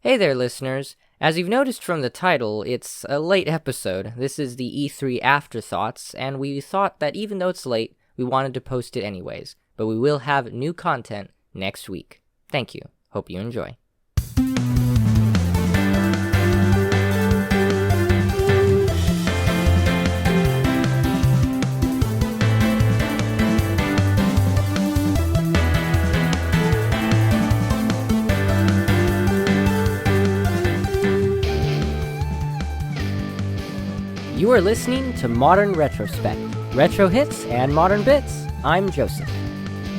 Hey there, listeners. As you've noticed from the title, it's a late episode. This is the E3 Afterthoughts, and we thought that even though it's late, we wanted to post it anyways. But we will have new content next week. Thank you. Hope you enjoy. You are listening to Modern Retrospect, Retro Hits and Modern Bits. I'm Joseph.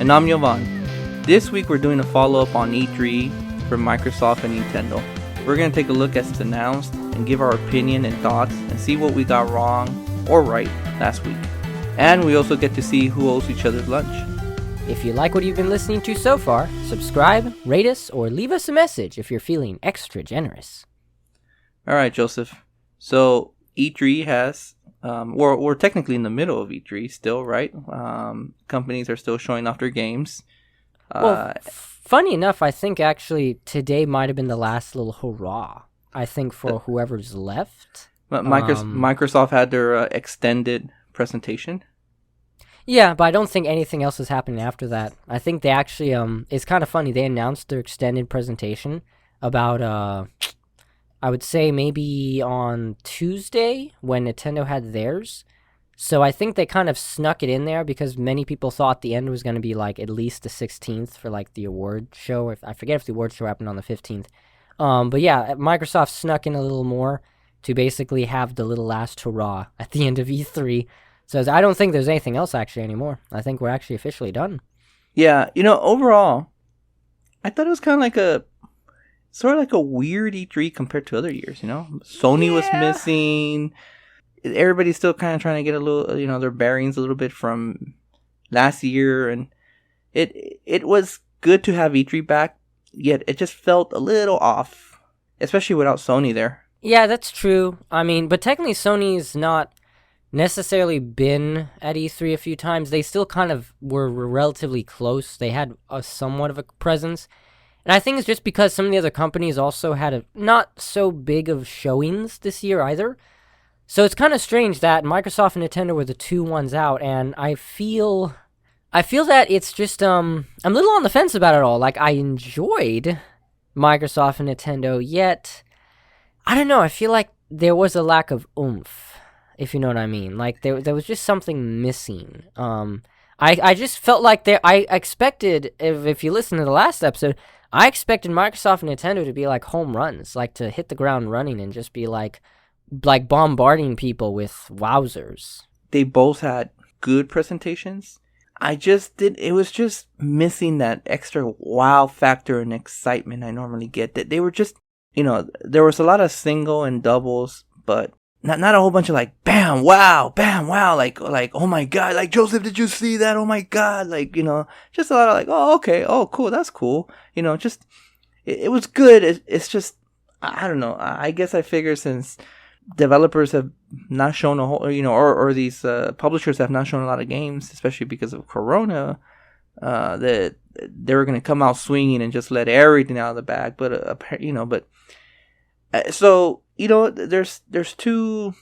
And I'm Yovan. This week we're doing a follow-up on E3 for Microsoft and Nintendo. We're going to take a look at what's announced and give our opinion and thoughts and see what we got wrong or right last week. And we also get to see who owes each other's lunch. If you like what you've been listening to so far, subscribe, rate us, or leave us a message if you're feeling extra generous. Alright, Joseph. So E3 has, we're technically in the middle of E3 still, right? Companies are still showing off their games. Funny enough, I think actually today might have been the last little hurrah, I think, for whoever's left. Microsoft had their extended presentation. Yeah, but I don't think anything else is happening after that. I think they actually, it's kind of funny, they announced their extended presentation about, I would say maybe on Tuesday when Nintendo had theirs. So I think they kind of snuck it in there because many people thought the end was going to be like at least the 16th for like the award show. I forget if the award show happened on the 15th. But yeah, Microsoft snuck in a little more to basically have the little last hurrah at the end of E3. So I don't think there's anything else actually anymore. I think we're actually officially done. Yeah, overall, I thought it was kind of like sort of like a weird E3 compared to other years, Sony was missing. Everybody's still kind of trying to get a little, their bearings a little bit from last year. And it was good to have E3 back, yet it just felt a little off, especially without Sony there. Yeah, that's true. I mean, but technically Sony's not necessarily been at E3 a few times. They still kind of were relatively close. They had a somewhat of a presence. And I think it's just because some of the other companies also had a not so big of showings this year either. So it's kind of strange that Microsoft and Nintendo were the two ones out, and I feel that it's just I'm a little on the fence about it all. Like, I enjoyed Microsoft and Nintendo, yet I don't know, I feel like there was a lack of oomph, if you know what I mean. Like there was just something missing. I just felt like I expected, if you listen to the last episode, I expected Microsoft and Nintendo to be like home runs, like to hit the ground running and just be like bombarding people with wowzers. They both had good presentations. It was just missing that extra wow factor and excitement I normally get. That they were just, there was a lot of single and doubles, but not a whole bunch of like bam wow, like oh my god, like Joseph, did you see that? Oh my god, like just a lot of like, oh okay, oh cool, that's cool, just it was good. It's just, I don't know. I guess I figure since developers have not shown a whole, or these publishers have not shown a lot of games, especially because of Corona, that they were gonna come out swinging and just let everything out of the bag. But so there's two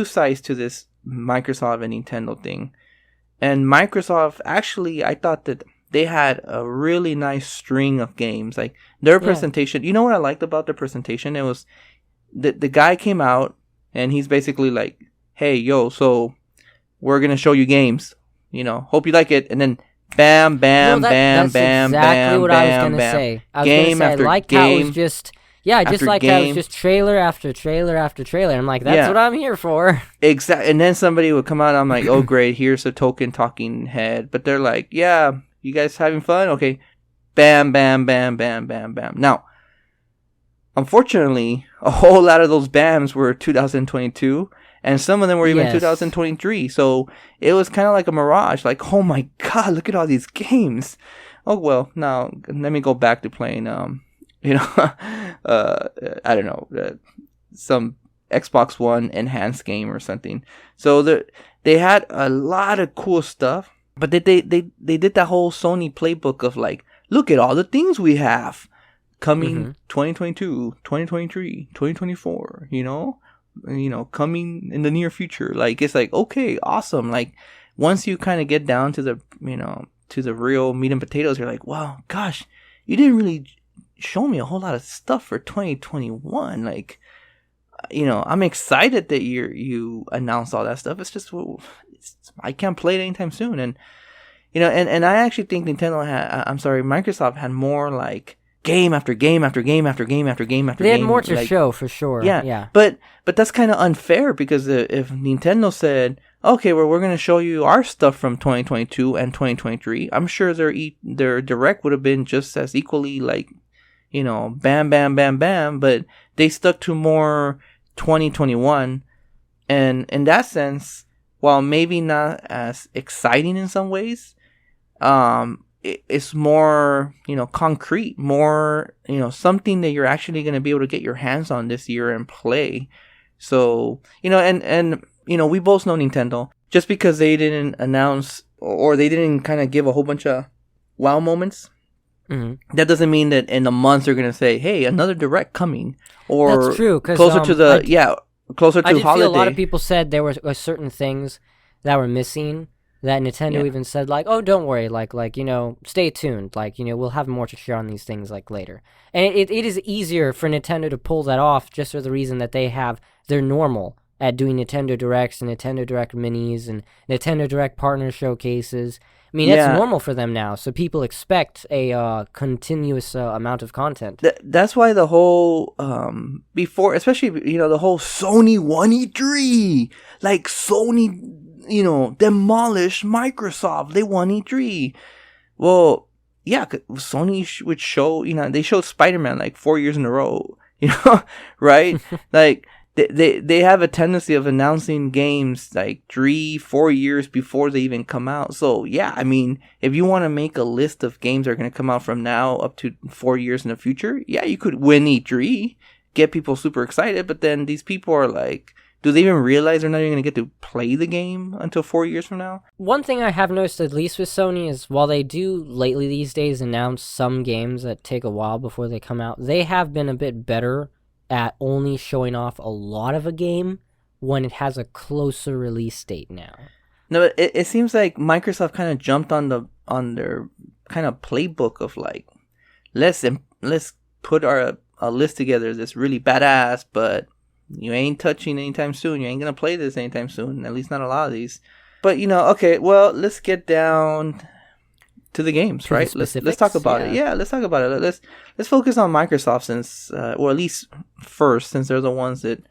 sides to this Microsoft and Nintendo thing, and Microsoft actually, I thought that they had a really nice string of games. Like their presentation, you know what I liked about their presentation? It was the guy came out and he's basically like, hey yo, so we're gonna show you games, hope you like it, and then bam bam bam that's bam exactly bam what bam I was gonna bam. say. Game after I liked game. How it was just. Yeah, I just like how it was just trailer after trailer after trailer. I'm like, that's what I'm here for. Exactly. And then somebody would come out, and I'm like, oh great, here's a token talking head. But they're like, yeah, you guys having fun? Okay. Bam, bam, bam, bam, bam, bam. Now, unfortunately, a whole lot of those BAMs were 2022, and some of them were even 2023. So it was kind of like a mirage. Like, oh my god, look at all these games. Oh well, now let me go back to playing I don't know, some Xbox One enhanced game or something. So they had a lot of cool stuff, but they did that whole Sony playbook of like, look at all the things we have. coming 2022, 2023, 2024, coming in the near future. Like, it's like, okay, awesome. Like, once you kind of get down to the real meat and potatoes, you're like, wow, gosh, you didn't really show me a whole lot of stuff for 2021. Like, I'm excited that you announced all that stuff. It's just, I can't play it anytime soon. And, and I actually think Microsoft had more like game after game after game after game after game after game. They had more to show for sure. Yeah. But that's kind of unfair, because if Nintendo said, okay, well, we're going to show you our stuff from 2022 and 2023, I'm sure their direct would have been just as equally like, bam, bam, bam, bam. But they stuck to more 2021. And in that sense, while maybe not as exciting in some ways, it's more, concrete, more, something that you're actually going to be able to get your hands on this year and play. So, and we both know Nintendo. Just because they didn't announce, or they didn't kind of give a whole bunch of wow moments, that doesn't mean that in a month they're going to say, hey, another direct coming. Or that's true, closer to closer to I did holiday. Feel a lot of people said there were certain things that were missing, that Nintendo even said, like, oh, don't worry, like stay tuned, like, we'll have more to share on these things, like, later. And it is easier for Nintendo to pull that off, just for the reason that they're normal at doing Nintendo Directs and Nintendo Direct Minis and Nintendo Direct Partner Showcases. I mean, that's normal for them now, so people expect a continuous amount of content. That's why the whole, before, especially, the whole Sony won E3, like, Sony, demolished Microsoft, they won E3. Well, yeah, Sony would show, they showed Spider-Man like 4 years in a row, right? Like, they have a tendency of announcing games like 3-4 years before they even come out. So yeah, I mean, if you want to make a list of games that are going to come out from now up to 4 years in the future, yeah, you could win E3, get people super excited. But then these people are like, do they even realize they're not even going to get to play the game until 4 years from now? One thing I have noticed, at least with Sony, is while they do lately these days announce some games that take a while before they come out, they have been a bit better at only showing off a lot of a game when it has a closer release date now. No, it seems like Microsoft kind of jumped on their kind of playbook of like, let's put a list together that's really badass, but you ain't touching anytime soon. You ain't gonna play this anytime soon. At least not a lot of these. But okay, well, let's get down to the games, right? Let's talk about it. Yeah, let's talk about it. Let's focus on Microsoft, since, or at least first, since they're the ones that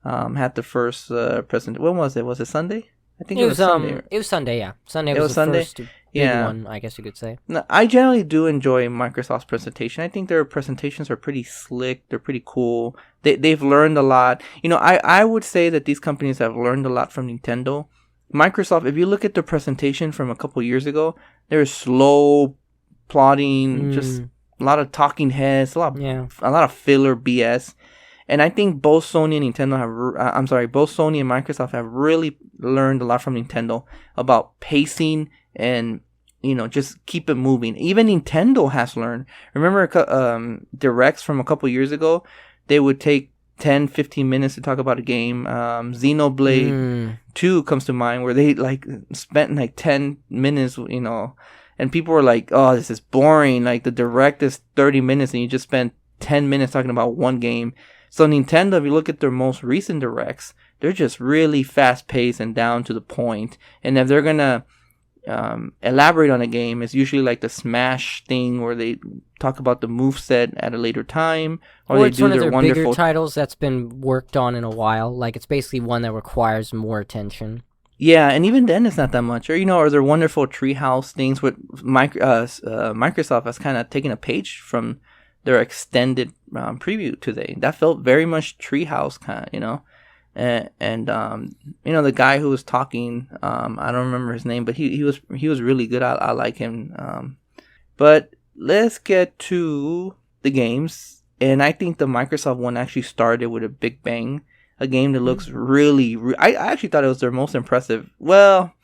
had the first present. When was it? Was it Sunday? I think it was Sunday. It was Sunday. Yeah, Sunday was the first big one, I guess you could say. No, I generally do enjoy Microsoft's presentation. I think their presentations are pretty slick. They're pretty cool. They've learned a lot. I would say that these companies have learned a lot from Nintendo. Microsoft, if you look at the presentation from a couple years ago, there's slow plotting, just a lot of talking heads, a lot of filler BS. And I think both Sony and both Sony and Microsoft have really learned a lot from Nintendo about pacing and, just keep it moving. Even Nintendo has learned. Remember directs from a couple years ago? They would take 10-15 minutes to talk about a game. Xenoblade 2 comes to mind, where they like spent like 10 minutes, and people were like, oh, this is boring. Like, the direct is 30 minutes and you just spent 10 minutes talking about one game. So Nintendo, if you look at their most recent directs, they're just really fast paced and down to the point. And if they're gonna elaborate on a game, it's usually like the Smash thing, where they talk about the moveset at a later time, or it's one of their bigger titles that's been worked on in a while. Like, it's basically one that requires more attention. Yeah, and even then it's not that much. Or their wonderful treehouse things with Microsoft has kind of taken a page from their extended preview today. That felt very much treehouse kind of, and the guy who was talking, I don't remember his name, but he was really good. I like him. But let's get to the games, and I think the Microsoft one actually started with a big bang. A game that looks really I actually thought it was their most impressive. Well,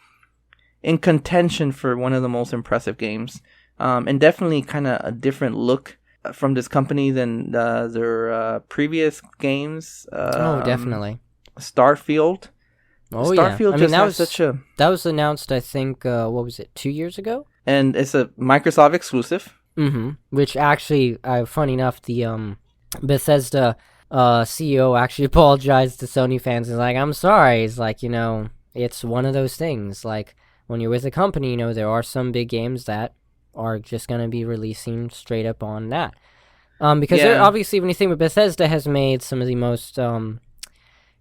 in contention for one of the most impressive games, and definitely kind of a different look. from this company than their previous games. Oh, definitely. Starfield. Oh yeah. Starfield I mean, just that has was such a, that was announced. I think what was it? 2 years ago. and it's a Microsoft exclusive. Mm-hmm. Which actually, funny enough, the Bethesda CEO actually apologized to Sony fans. He's like, "I'm sorry." He's like, it's one of those things. Like when you're with a company, there are some big games that are just gonna be releasing straight up on that. Because they're Yeah. obviously, when you think of Bethesda, has made some of the most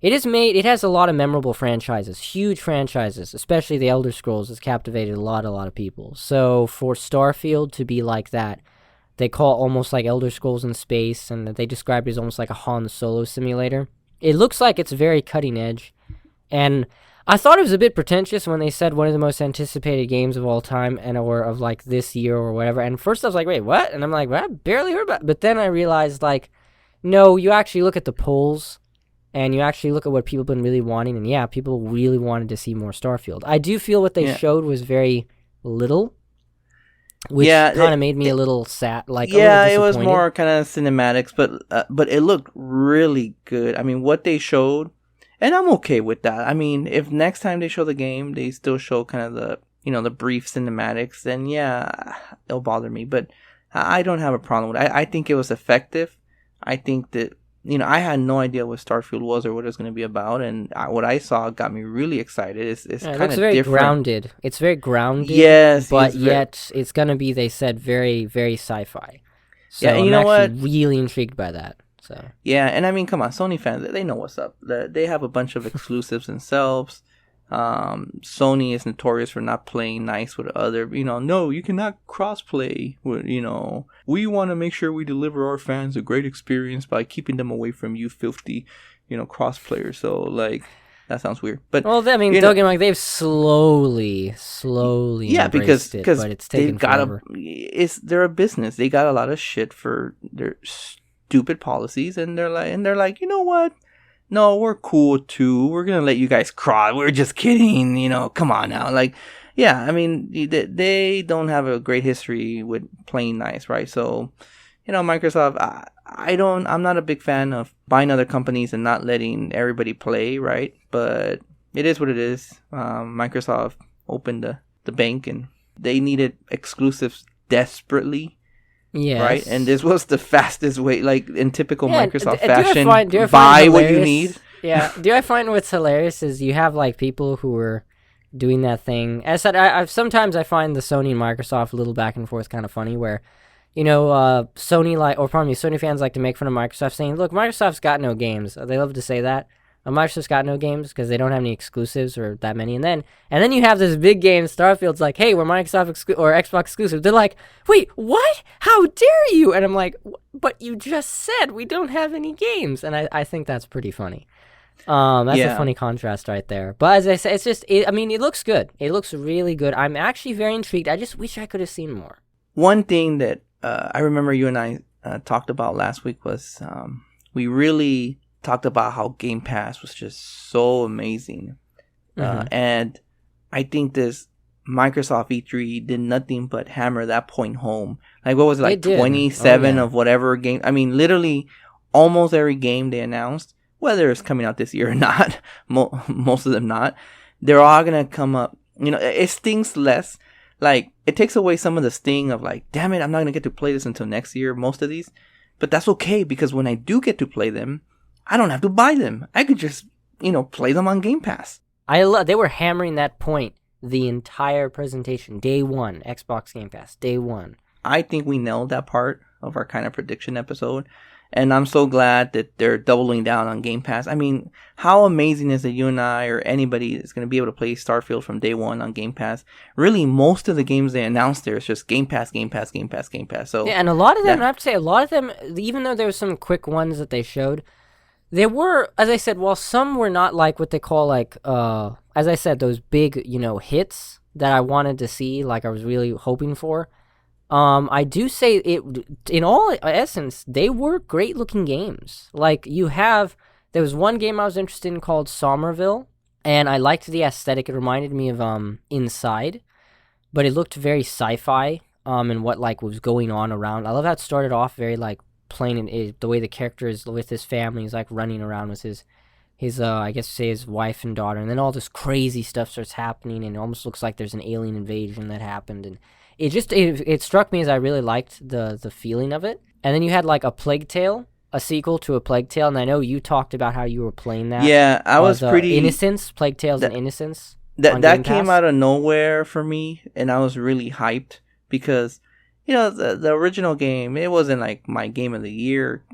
it has a lot of memorable franchises, huge franchises, especially the Elder Scrolls has captivated a lot of people. So for Starfield to be like that, they call it almost like Elder Scrolls in space, and they describe it as almost like a Han Solo simulator. It looks like it's very cutting edge, and I thought it was a bit pretentious when they said one of the most anticipated games of all time, or of like this year or whatever. And first I was like, wait, what? And I'm like, well, I barely heard about it. But then I realized, like, no, you actually look at the polls, and you actually look at what people have been really wanting, and yeah, people really wanted to see more Starfield. I do feel what they showed was very little, which kind of made me a little sad, like a little disappointed. It was more kind of cinematics, but it looked really good. I mean, what they showed, and I'm okay with that. I mean, if next time they show the game, they still show kind of the, the brief cinematics, then yeah, it'll bother me. But I don't have a problem with it. I think it was effective. I think that, I had no idea what Starfield was or what it was going to be about, and what I saw got me really excited. It's kind of very different. Grounded. It's very grounded. Yes, but yet it's going to be, they said, very, very sci-fi. So yeah, and I'm actually really intrigued by that. So yeah, and I mean, come on, Sony fans, they know what's up. They have a bunch of exclusives themselves. Sony is notorious for not playing nice with other, no, you cannot crossplay with, we want to make sure we deliver our fans a great experience by keeping them away from you filthy, cross players. So like, that sounds weird. But well, I mean, don't get me wrong, they've slowly because it, but it's taken forever. They're a business. They got a lot of shit for their stupid policies, and they're like, you know what? No, we're cool too. We're gonna let you guys cry. We're just kidding. Come on now. Like, yeah, I mean, they don't have a great history with playing nice, right? So, Microsoft, I'm not a big fan of buying other companies and not letting everybody play, right? But it is what it is. Microsoft opened the bank, and they needed exclusives desperately. Yes. Right? And this was the fastest way, like in typical Microsoft Do fashion, I find buy what you need. Yeah. Do I find what's hilarious is you have like people who are doing that thing. As I said, I sometimes I find the Sony and Microsoft a little back and forth kind of funny, where, Sony fans like to make fun of Microsoft, saying, look, Microsoft's got no games. They love to say that. Microsoft's got no games because they don't have any exclusives or that many. And then you have this big game, Starfield's like, hey, we're Microsoft or Xbox exclusive. They're like, wait, what? How dare you? And I'm like, but you just said we don't have any games. And I think that's pretty funny. That's a funny contrast right there. But as I said, it's just, it looks good. It looks really good. I'm actually very intrigued. I just wish I could have seen more. One thing that I remember you and I talked about last week was we really talked about how Game Pass was just so amazing. And I think this Microsoft E3 did nothing but hammer that point home. Like, what was it, like 27 of whatever game? I mean, literally almost every game they announced, whether it's coming out this year or not, most of them not, they're all going to come up. It stings less. Like, it takes away some of the sting of like, damn it, I'm not going to get to play this until next year, most of these. But that's okay, because when I do get to play them, I don't have to buy them. I could just, play them on Game Pass. They were hammering that point the entire presentation. Day one, Xbox Game Pass. Day one. I think we nailed that part of our kind of prediction episode. And I'm so glad that they're doubling down on Game Pass. I mean, how amazing is it you and I or anybody is going to be able to play Starfield from day one on Game Pass? Really, most of the games they announced there is just Game Pass, Game Pass, Game Pass, Game Pass. So yeah, and a lot of them, I have to say, a lot of them, even though there were some quick ones that they showed, there were, as I said, while some were not like what they call like, as I said, those big, hits that I wanted to see, like I was really hoping for. I do say it, in all essence, they were great looking games. Like there was one game I was interested in called Somerville, and I liked the aesthetic. It reminded me of Inside, but it looked very sci-fi. and what like was going on around. I love how it started off very like plain, and the way the character is with his family. He's like running around with his I guess say his wife and daughter, and then all this crazy stuff starts happening, and it almost looks like there's an alien invasion that happened, and it struck me as I really liked the feeling of it. And then you had like a Plague Tale, a sequel to a Plague Tale, and I know you talked about how you were playing that. Yeah, I was pretty Innocence, Plague Tales and Innocence. That came out of nowhere for me, and I was really hyped because, the original game, it wasn't like my game of the year,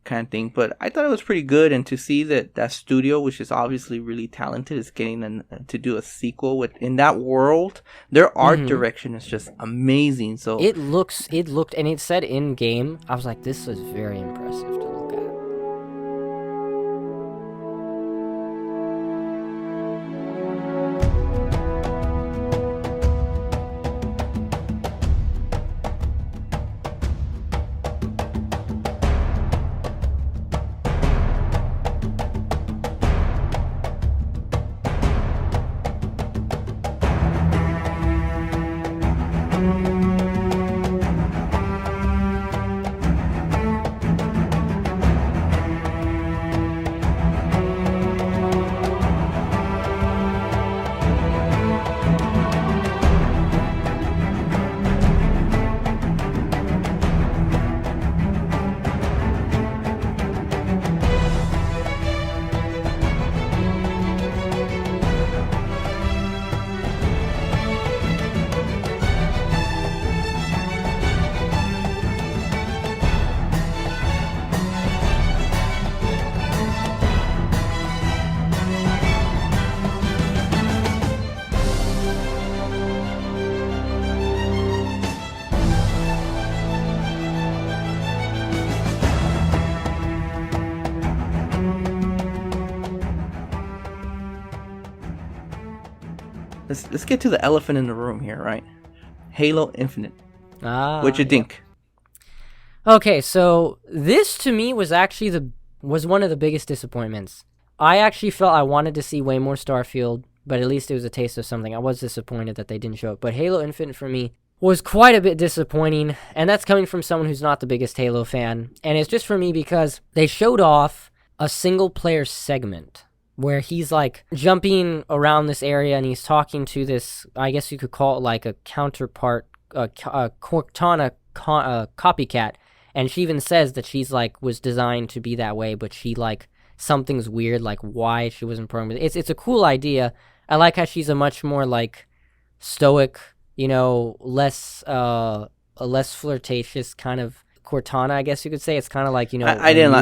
kind of thing, but I thought it was pretty good. And to see that studio, which is obviously really talented, is getting to do a sequel in that world, their art direction is just amazing. So it looked, and it said in game, I was like, this is very impressive to look at. let's get to the elephant in the room here, right? Halo Infinite. What'd you think? Okay, so this to me was actually was one of the biggest disappointments. I actually felt I wanted to see way more Starfield, but at least it was a taste of something. I was disappointed that they didn't show it, but Halo Infinite for me was quite a bit disappointing, and that's coming from someone who's not the biggest Halo fan. And it's just for me because they showed off a single player segment where he's like jumping around this area and he's talking to this, I guess you could call it like a counterpart, Cortana copycat. And she even says that she's like was designed to be that way, but she like something's weird, like why she wasn't programmed. It's a cool idea. I like how she's a much more like stoic, less flirtatious kind of Cortana, I guess you could say. It's kind of like I didn't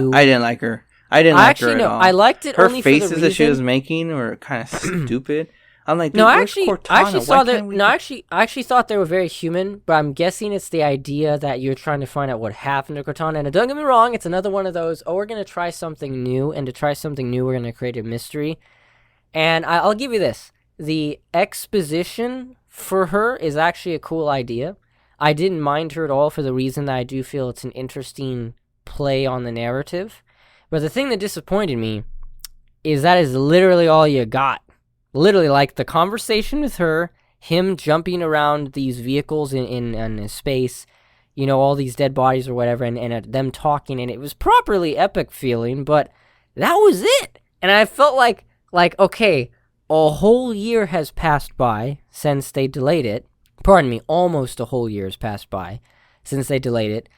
like her. I didn't like her at all. I liked it. Her only faces for the that she was reason... making were kind of stupid. I'm like, no, I actually saw that. No, I actually thought they were very human, but I'm guessing it's the idea that you're trying to find out what happened to Cortana. And don't get me wrong, it's another one of those. Oh, we're gonna try something new, and to try something new, we're gonna create a mystery. And I'll give you this: the exposition for her is actually a cool idea. I didn't mind her at all for the reason that I do feel it's an interesting play on the narrative. But the thing that disappointed me is that is literally all you got. Literally, like the conversation with her, him jumping around these vehicles in space, all these dead bodies or whatever, and them talking, and it was properly epic feeling, but that was it. And I felt like okay, a whole year has passed by since they delayed it. Pardon me, almost a whole year has passed by since they delayed it.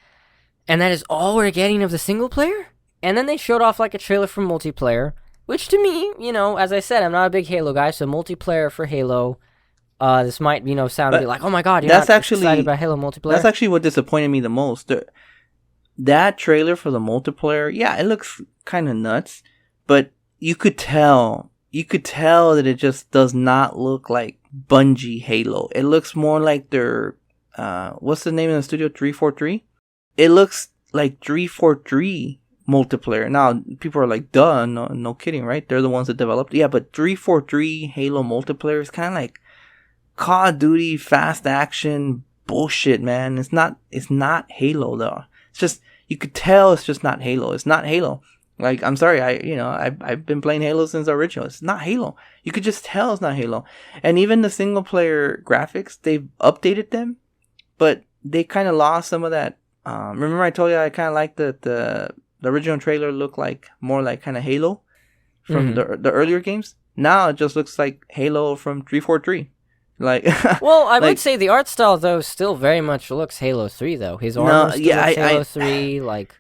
And that is all we're getting of the single player? And then they showed off like a trailer for multiplayer, which to me, as I said, I'm not a big Halo guy, so multiplayer for Halo, this might, sound a bit like, oh my god, you're not excited about Halo multiplayer? That's actually what disappointed me the most. That trailer for the multiplayer, yeah, it looks kind of nuts, but you could tell that it just does not look like Bungie Halo. It looks more like their, what's the name of the studio, 343? It looks like 343 multiplayer. Now, people are like, duh, no kidding, right? They're the ones that developed. Yeah, but 343 Halo multiplayer is kind of like Call of Duty fast action bullshit, man. It's not Halo though. It's just, you could tell it's just not Halo. It's not Halo. Like, I'm sorry, I've been playing Halo since the original. It's not Halo. You could just tell it's not Halo. And even the single player graphics, they've updated them. but they kind of lost some of that. Remember I told you I kind of liked the original trailer looked like more like kind of Halo from the earlier games. Now it just looks like Halo from 343. Like, well, I would say the art style though still very much looks Halo 3 though. His armor still looks Halo 3. Like,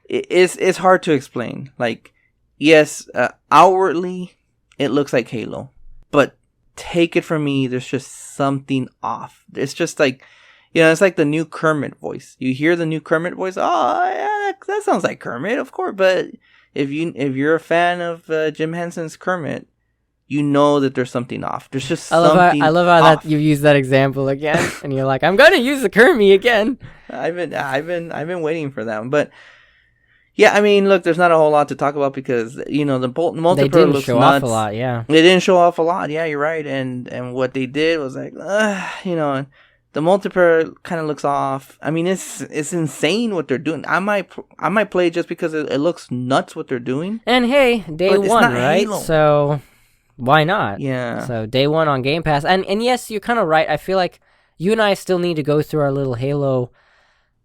it's hard to explain. Like, yes, outwardly it looks like Halo, but take it from me, there's just something off. It's just like, it's like the new Kermit voice. You hear the new Kermit voice. Oh yeah, that sounds like Kermit, of course. But if you're a fan of Jim Henson's Kermit, you know that there's something off. There's just something. I love how that you use that example again, and you're like, I'm gonna use the Kermit again. I've been waiting for that one, but yeah, I mean, look, there's not a whole lot to talk about because the multiplayer they didn't looks show nuts. off a lot. Yeah, they didn't show off a lot. Yeah, you're right, and what they did was like, the multiplayer kind of looks off. I mean, it's insane what they're doing. I might play it just because it looks nuts what they're doing. And hey, day one, right? Halo. So why not? Yeah. So day one on Game Pass, and yes, you're kind of right. I feel like you and I still need to go through our little Halo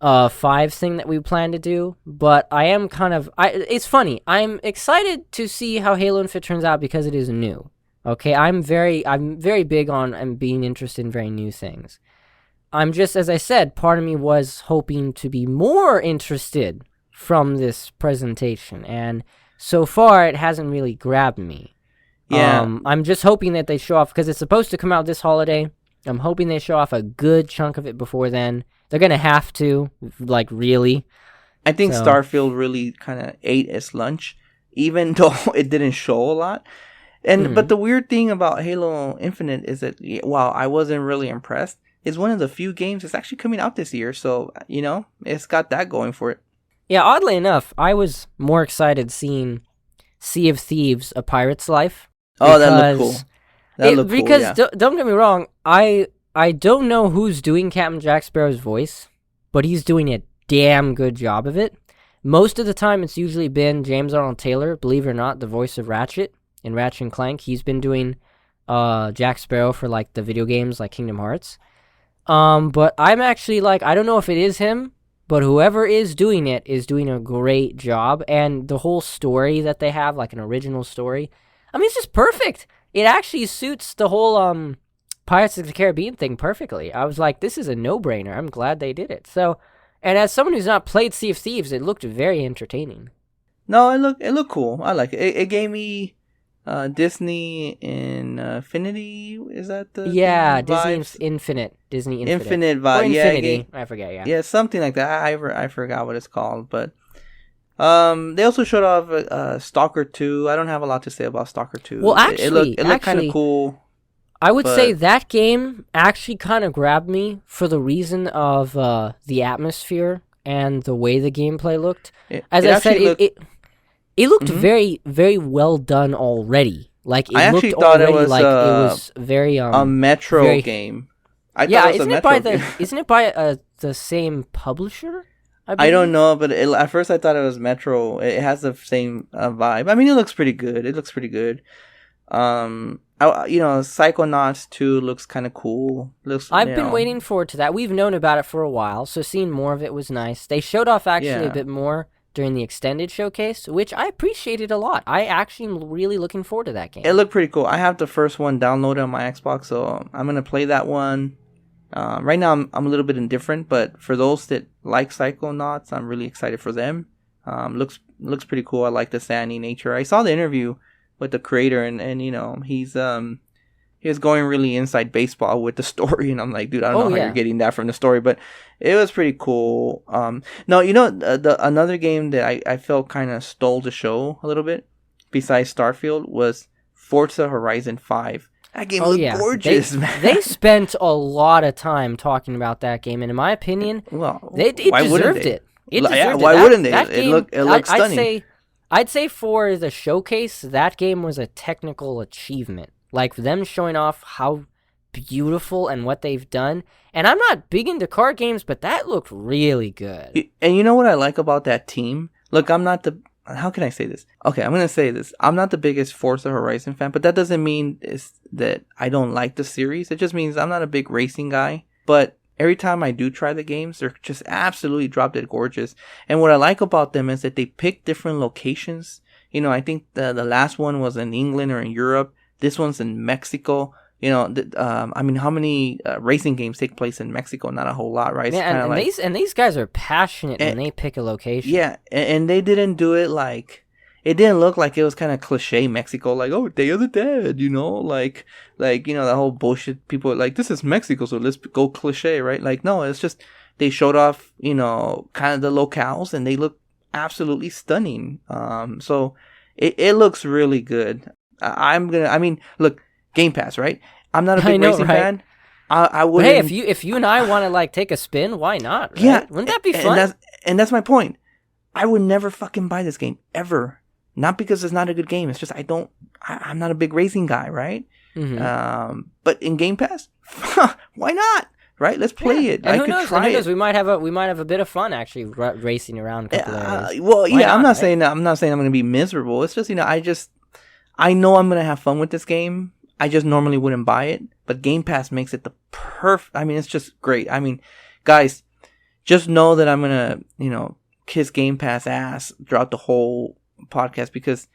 5 thing that we plan to do, but I am it's funny. I'm excited to see how Halo Infinite turns out because it is new. Okay, I'm very big on being interested in very new things. I'm just, as I said, part of me was hoping to be more interested from this presentation, and so far it hasn't really grabbed me. Yeah. I'm just hoping that they show off, because it's supposed to come out this holiday. I'm hoping they show off a good chunk of it before then. They're going to have to, like, really. I think Starfield really kind of ate its lunch, even though it didn't show a lot. But the weird thing about Halo Infinite is that, while I wasn't really impressed, it's one of the few games that's actually coming out this year. So, it's got that going for it. Yeah, oddly enough, I was more excited seeing Sea of Thieves, A Pirate's Life. Oh, that looked cool. Because don't get me wrong, I don't know who's doing Captain Jack Sparrow's voice, but he's doing a damn good job of it. Most of the time, it's usually been James Arnold Taylor, believe it or not, the voice of Ratchet in Ratchet and Clank. He's been doing Jack Sparrow for like the video games like Kingdom Hearts. But I'm actually like, I don't know if it is him, but whoever is doing it is doing a great job. And the whole story that they have, like an original story, I mean, it's just perfect. It actually suits the whole Pirates of the Caribbean thing perfectly. I was like, this is a no-brainer. I'm glad they did it. So, and as someone who's not played Sea of Thieves, it looked very entertaining. No, it looked cool. I like it. It gave me Disney Infinity. Is that the Disney Infinite vibe? Infinity. I forget. Yeah, something like that. I forgot what it's called, but they also showed off Stalker 2. I don't have a lot to say about Stalker 2. Well, actually, it looked kind of cool. I would say that game actually kind of grabbed me for the reason of the atmosphere and the way the gameplay looked. As I said, it looked very, very well done already. Like it I looked actually thought already it was like it was very a Metro game. Isn't it by the same publisher? I don't know, but at first I thought it was Metro. It has the same vibe. I mean, it looks pretty good. Psychonauts 2 looks kind of cool. I've been waiting forward to that. We've known about it for a while, so seeing more of it was nice. They showed off actually a bit more during the extended showcase, which I appreciated a lot. I actually am really looking forward to that game. It looked pretty cool. I have the first one downloaded on my Xbox, so I'm going to play that one. Right now, I'm a little bit indifferent, but for those that like Psychonauts, I'm really excited for them. Looks pretty cool. I like the sandy nature. I saw the interview with the creator, and he was going really inside baseball with the story, and I'm like, dude, I don't know how you're getting that from the story, but it was pretty cool. Another game that I felt kind of stole the show a little bit, besides Starfield, was Forza Horizon 5. That game looked gorgeous, man. They spent a lot of time talking about that game, and in my opinion, it deserved it. Why wouldn't they? It looked stunning. I'd say for the showcase, that game was a technical achievement. Like, them showing off how beautiful and what they've done. And I'm not big into card games, but that looked really good. And you know what I like about that team? Look, how can I say this? Okay, I'm going to say this. I'm not the biggest Forza Horizon fan, but that doesn't mean that I don't like the series. It just means I'm not a big racing guy. But every time I do try the games, they're just absolutely drop dead gorgeous. And what I like about them is that they pick different locations. You know, I think the last one was in England or in Europe. This one's in Mexico. You know, I mean, how many racing games take place in Mexico? Not a whole lot, right? Yeah, and these guys are passionate when they pick a location. Yeah, and they didn't do it like, it didn't look like it was kind of cliche Mexico, like, oh, Day of the Dead, you know, like you know, the whole bullshit. People are like, this is Mexico, so let's go cliche, right? Like, no, it's just they showed off, you know, kind of the locales, and they look absolutely stunning. So it looks really good. I mean, look, Game Pass, right? I'm not a big racing fan. I would. Hey, if you and I want to like take a spin, why not? Right? Yeah, wouldn't that be fun? And that's my point. I would never fucking buy this game ever. Not because it's not a good game. It's just I'm not a big racing guy, right? Mm-hmm. But in Game Pass, why not? Right? Let's play it. And who knows? We might have a bit of fun actually racing around a couple areas. Well, yeah, I'm not saying that. I'm not saying I'm going to be miserable. It's just, you know, I know I'm going to have fun with this game. I just normally wouldn't buy it, but Game Pass makes it the perfect. I mean, it's just great. I mean, guys, just know that I'm going to, you know, kiss Game Pass ass throughout the whole podcast, because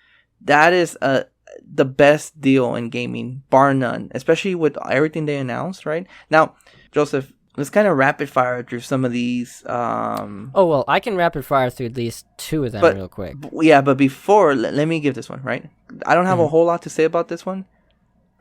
that is the best deal in gaming, bar none, especially with everything they announced right now. Joseph, let's kind of rapid fire through some of these. Oh, well, I can rapid fire through at least two of them real quick. Yeah, but before, let me give this one, right? I don't have a whole lot to say about this one,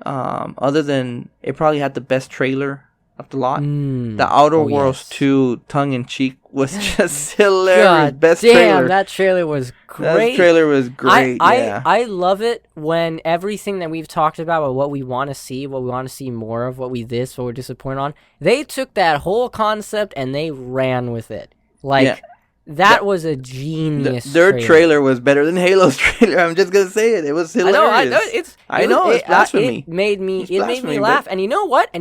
other than it probably had the best trailer of the lot. The Outer Worlds 2 tongue-in-cheek was just hilarious. God best damn, trailer. That trailer was great. That trailer was great. I love it when everything that we've talked about, what we want to see, what we want to see more of, what we're disappointed on, they took that whole concept and they ran with it. Like, that was a genius Their trailer was better than Halo's trailer. I'm just going to say it. It was hilarious. I know, it's blasphemy. It made me laugh. And you know what?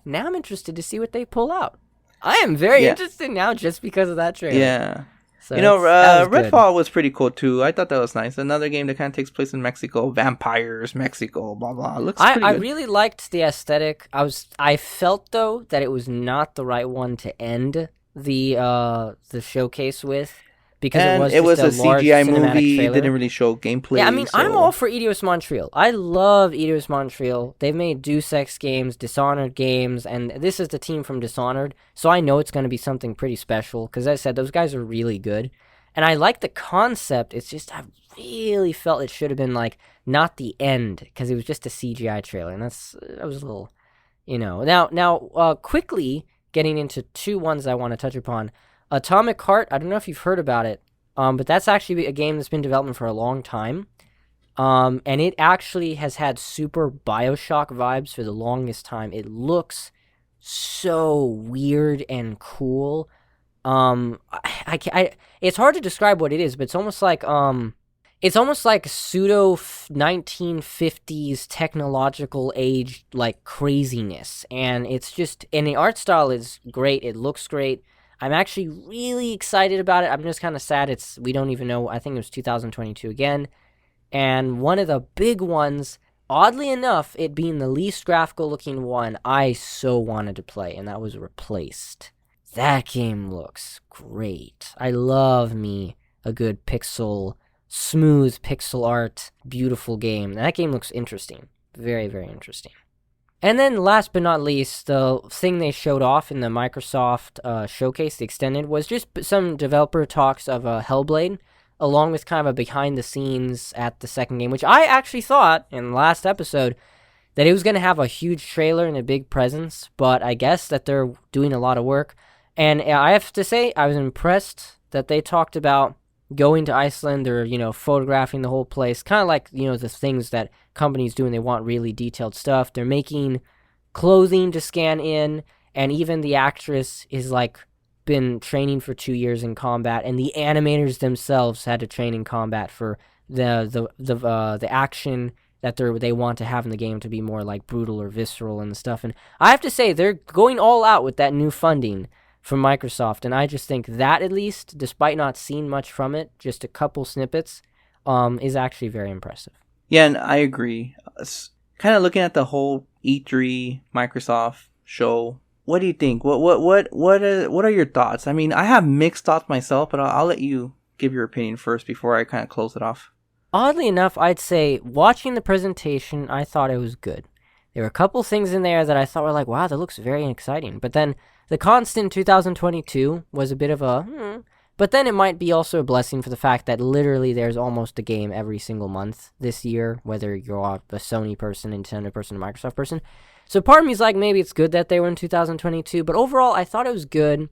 Now I'm interested to see what they pull out. I am very interested now just because of that trailer. Yeah. So you know, Redfall was pretty cool too. I thought that was nice. Another game that kind of takes place in Mexico. Vampires, Mexico, blah, blah. It looks pretty good. I really liked the aesthetic. I felt, though, that it was not the right one to end the showcase with, because it was a CGI movie. Trailer. It didn't really show gameplay. Yeah, I mean, I'm all for Eidos Montreal. I love Eidos Montreal. They've made Deus Ex games, Dishonored games, and this is the team from Dishonored, so I know it's going to be something pretty special, because as I said, those guys are really good, and I like the concept. It's just, I really felt it should have been, like, not the end, because it was just a CGI trailer, and that was a little, you know. Now, quickly, getting into two ones I want to touch upon. Atomic Heart, I don't know if you've heard about it, but that's actually a game that's been in development for a long time. And it actually has had super Bioshock vibes for the longest time. It looks so weird and cool. It's hard to describe what it is, but it's almost like pseudo 1950s technological age, like, craziness. And it's just, and the art style is great. It looks great. I'm actually really excited about it. I'm just kind of sad we don't even know. I think it was 2022 again. And one of the big ones, oddly enough, it being the least graphical looking one, I so wanted to play, and that was Replaced. That game looks great. I love me a good smooth pixel art, beautiful game. That game looks interesting. Very, very interesting. And then last but not least, the thing they showed off in the Microsoft showcase, the extended, was just some developer talks of Hellblade, along with kind of a behind the scenes at the second game, which I actually thought in the last episode that it was going to have a huge trailer and a big presence, but I guess that they're doing a lot of work. And I have to say, I was impressed that they talked about going to Iceland. They're, you know, photographing the whole place, kind of like, you know, the things that companies do when they want really detailed stuff. They're making clothing to scan in, and even the actress is like been training for 2 years in combat, and the animators themselves had to train in combat for the action that they want to have in the game to be more like brutal or visceral and stuff. And I have to say, they're going all out with that new funding from Microsoft, and I just think that, at least, despite not seeing much from it, just a couple snippets, is actually very impressive. Yeah, and I agree. Kind of looking at the whole E3 Microsoft show what do you think? What are your thoughts? I mean, I have mixed thoughts myself, but I'll let you give your opinion first before I kind of close it off. Oddly enough, I'd say watching the presentation, I thought it was good. There were a couple things in there that I thought were like, wow, that looks very exciting. But then the constant 2022 was a bit of a, But then it might be also a blessing for the fact that literally there's almost a game every single month this year, whether you're a Sony person, Nintendo person, or Microsoft person. So part of me is like, maybe it's good that they were in 2022. But overall, I thought it was good.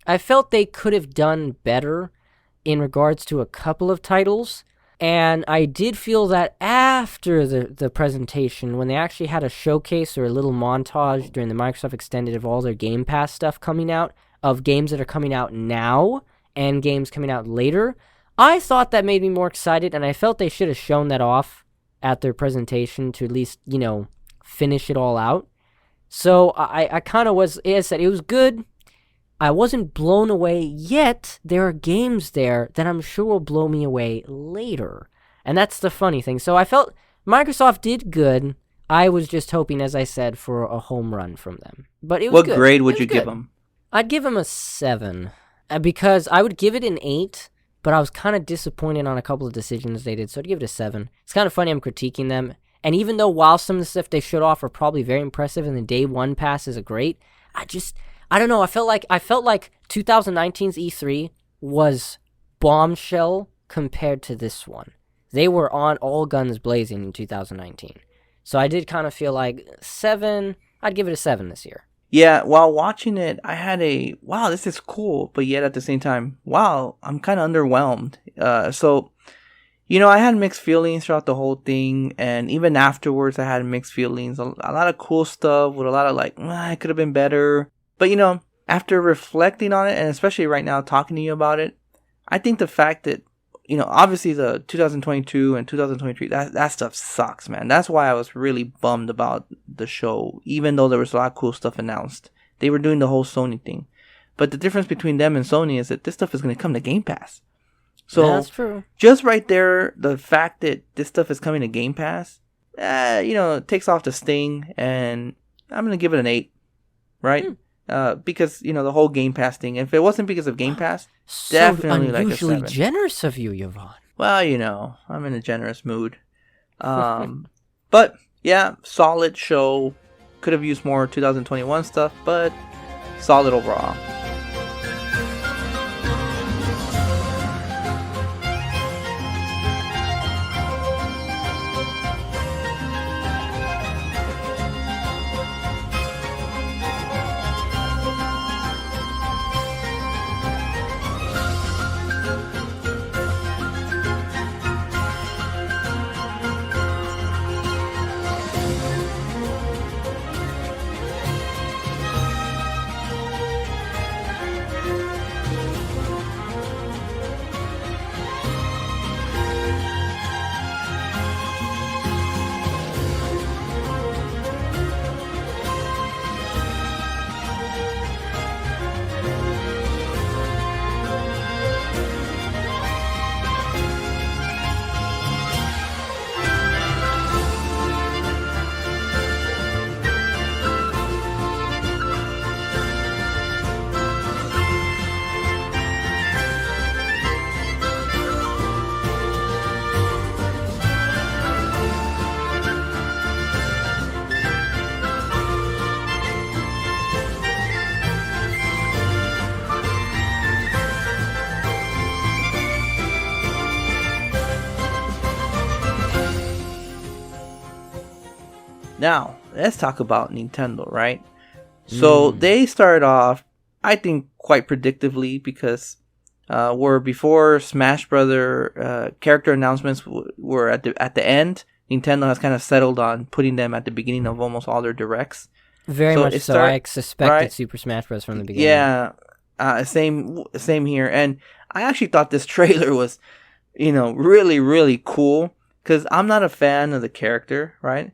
I felt they could have done better in regards to a couple of titles. And I did feel that after the presentation, when they actually had a showcase or a little montage during the Microsoft Extended of all their Game Pass stuff coming out, of games that are coming out now and games coming out later, I thought that made me more excited, and I felt they should have shown that off at their presentation to at least, finish it all out. So I kind of was, as I said, it was good. I wasn't blown away yet. There are games there that I'm sure will blow me away later. And that's the funny thing. So I felt Microsoft did good. I was just hoping, as I said, for a home run from them. But it was good. What grade would you give them? I'd give them a 7. Because I would give it an 8, but I was kind of disappointed on a couple of decisions they did. So I'd give it a 7. It's kind of funny I'm critiquing them. And even though while some of the stuff they showed off are probably very impressive and the day one passes are great, I don't know. I felt like 2019's E3 was bombshell compared to this one. They were on all guns blazing in 2019. So I did kind of feel like 7. I'd give it a 7 this year. Yeah, while watching it, I had wow, this is cool, but yet at the same time, wow, I'm kind of underwhelmed. I had mixed feelings throughout the whole thing, and even afterwards, I had mixed feelings. A lot of cool stuff with a lot of it could have been better. But, after reflecting on it, and especially right now talking to you about it, I think the fact that, obviously the 2022 and 2023, that stuff sucks, man. That's why I was really bummed about the show, even though there was a lot of cool stuff announced. They were doing the whole Sony thing. But the difference between them and Sony is that this stuff is going to come to Game Pass. So, that's true. Just right there, the fact that this stuff is coming to Game Pass, it takes off the sting, and I'm going to give it an 8, right? Because, the whole Game Pass thing. If it wasn't because of Game Pass, so definitely like a 7. Unusually generous of you, Yvonne. Well, I'm in a generous mood. But, yeah, solid show. Could have used more 2021 stuff, but solid overall. Now, let's talk about Nintendo, right? So they started off, I think, quite predictably because where before Smash Brother character announcements were at the end, Nintendo has kind of settled on putting them at the beginning of almost all their directs. Very much so. I suspected Super Smash Bros. From the beginning. Yeah, same here. And I actually thought this trailer was, really, really cool because I'm not a fan of the character, right?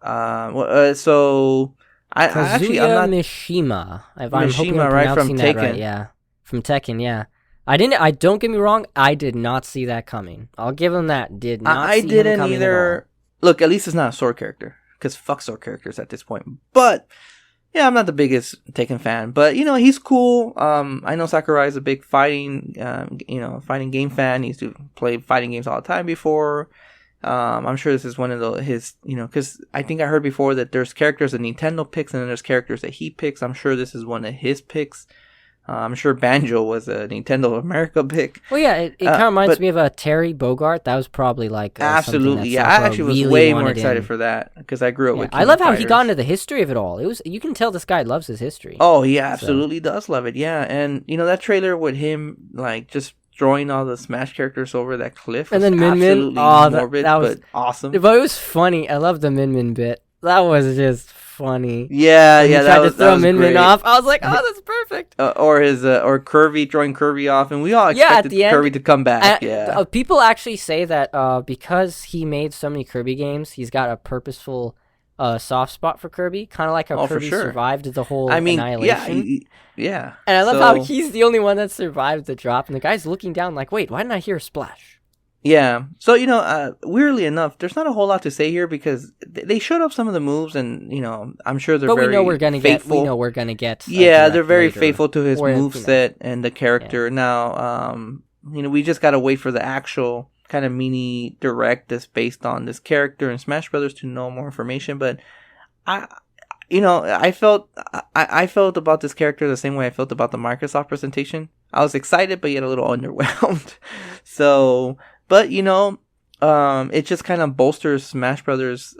So I'm not Mishima. I'm hoping I'm right, from that Tekken. Right, yeah, from Tekken. Yeah, I don't get me wrong. I did not see that coming. I'll give him that. I didn't either. Look, at least it's not a sword character because fuck sword characters at this point. But Yeah, I'm not the biggest Tekken fan, but you know he's cool. I know Sakurai is a big fighting, fighting game fan. He used to play fighting games all the time before. I'm sure this is one of his, because I think I heard before that there's characters that Nintendo picks and then there's characters that he picks. I'm sure this is one of his picks. I'm sure Banjo was a Nintendo of America pick. Well, yeah, it kind of reminds me of a Terry Bogard. That was probably like absolutely, yeah. Sakura I actually was really way more excited for that because I grew up with. I love how he got into the history of it all. You can tell this guy loves his history. Oh, he absolutely does love it. Yeah, and that trailer with him like just throwing all the Smash characters over that cliff, and then Min Min, morbid, that was but awesome. But it was funny. I love the Min Min bit. That was just funny. Yeah, when yeah. Tried to throw Min Min off. I was like, oh, that's perfect. Or Kirby throwing Kirby off, and we all expected Kirby to come back. People actually say that because he made so many Kirby games, he's got a purposeful soft spot for Kirby, kind of like how Kirby survived the whole Annihilation. Yeah. And I love how he's the only one that survived the drop, and the guy's looking down like, wait, why didn't I hear a splash? Yeah. So, weirdly enough, there's not a whole lot to say here because they showed up some of the moves and, I'm sure they're very faithful. We know we're going to get. Yeah, they're very faithful to his moveset and the character. Yeah. Now, we just got to wait for the actual kind of mini direct that's based on this character in Smash Brothers to know more information. But I felt about this character the same way I felt about the Microsoft presentation. I was excited, but yet a little underwhelmed. So, but it just kind of bolsters Smash Brothers'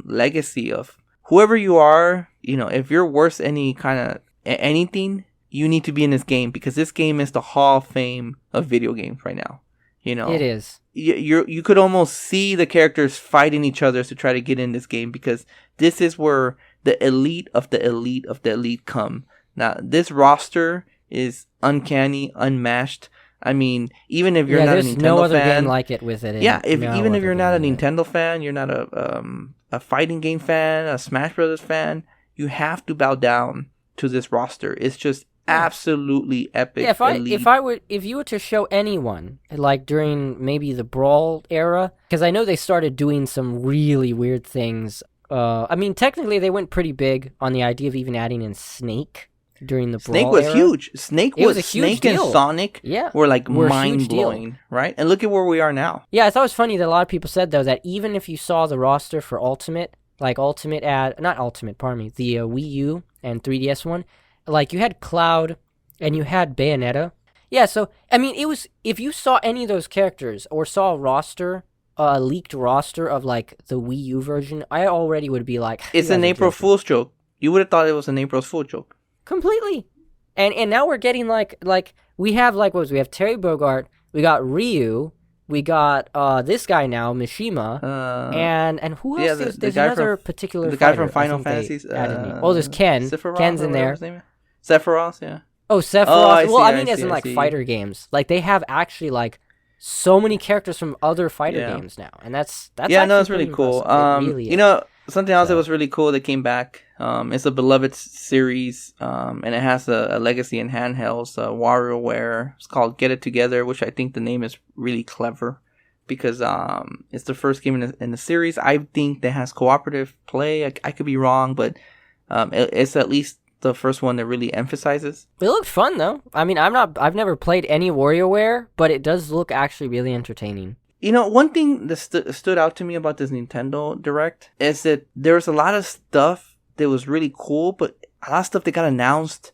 legacy of whoever you are. If you're worth any kind of anything, you need to be in this game because this game is the Hall of Fame of video games right now. It is. You could almost see the characters fighting each other to try to get in this game because this is where the elite of the elite of the elite come. Now, this roster is uncanny, unmatched. I mean, even if you're not a Nintendo fan, no other game like it with it. Even if you're not a Nintendo fan, you're not a fighting game fan, a Smash Brothers fan, you have to bow down to this roster. It's just absolutely epic. Yeah, if you were to show anyone like during maybe the Brawl era, because I know they started doing some really weird things. I mean, technically they went pretty big on the idea of even adding in Snake during the Brawl Snake was era. Huge. Snake was a huge Snake deal. And Sonic were like mind blowing, right? And look at where we are now. Yeah, I thought it was funny that a lot of people said though that even if you saw the roster for Ultimate, the Wii U and 3DS one, like you had Cloud and you had Bayonetta. Yeah, so I mean, it was if you saw any of those characters or saw a roster, a leaked roster of like the Wii U version, I already would be like, it's an April Fool's joke. You would have thought it was an April Fool's joke. Completely. And now we're getting like we have we have Terry Bogard, we got Ryu, we got this guy now, Mishima, and who else? Yeah, there's another particular the guy from Final Fantasy. There's Ken. Sephiroth, Ken's in there. Sephiroth, yeah. Oh, Sephiroth. I mean, as in fighter games. Like they have actually like so many characters from other fighter games now, and that's it's really cool. Something else that was really cool that came back. It's a beloved series, and it has a legacy in handhelds. WarioWare. It's called Get It Together, which I think the name is really clever because it's the first game in the series. I think that has cooperative play. I could be wrong, but it's at least the first one that really emphasizes. It looked fun though. I mean, I've never played any WarioWare, but it does look actually really entertaining. One thing that stood out to me about this Nintendo Direct is that there's a lot of stuff that was really cool, but a lot of stuff that got announced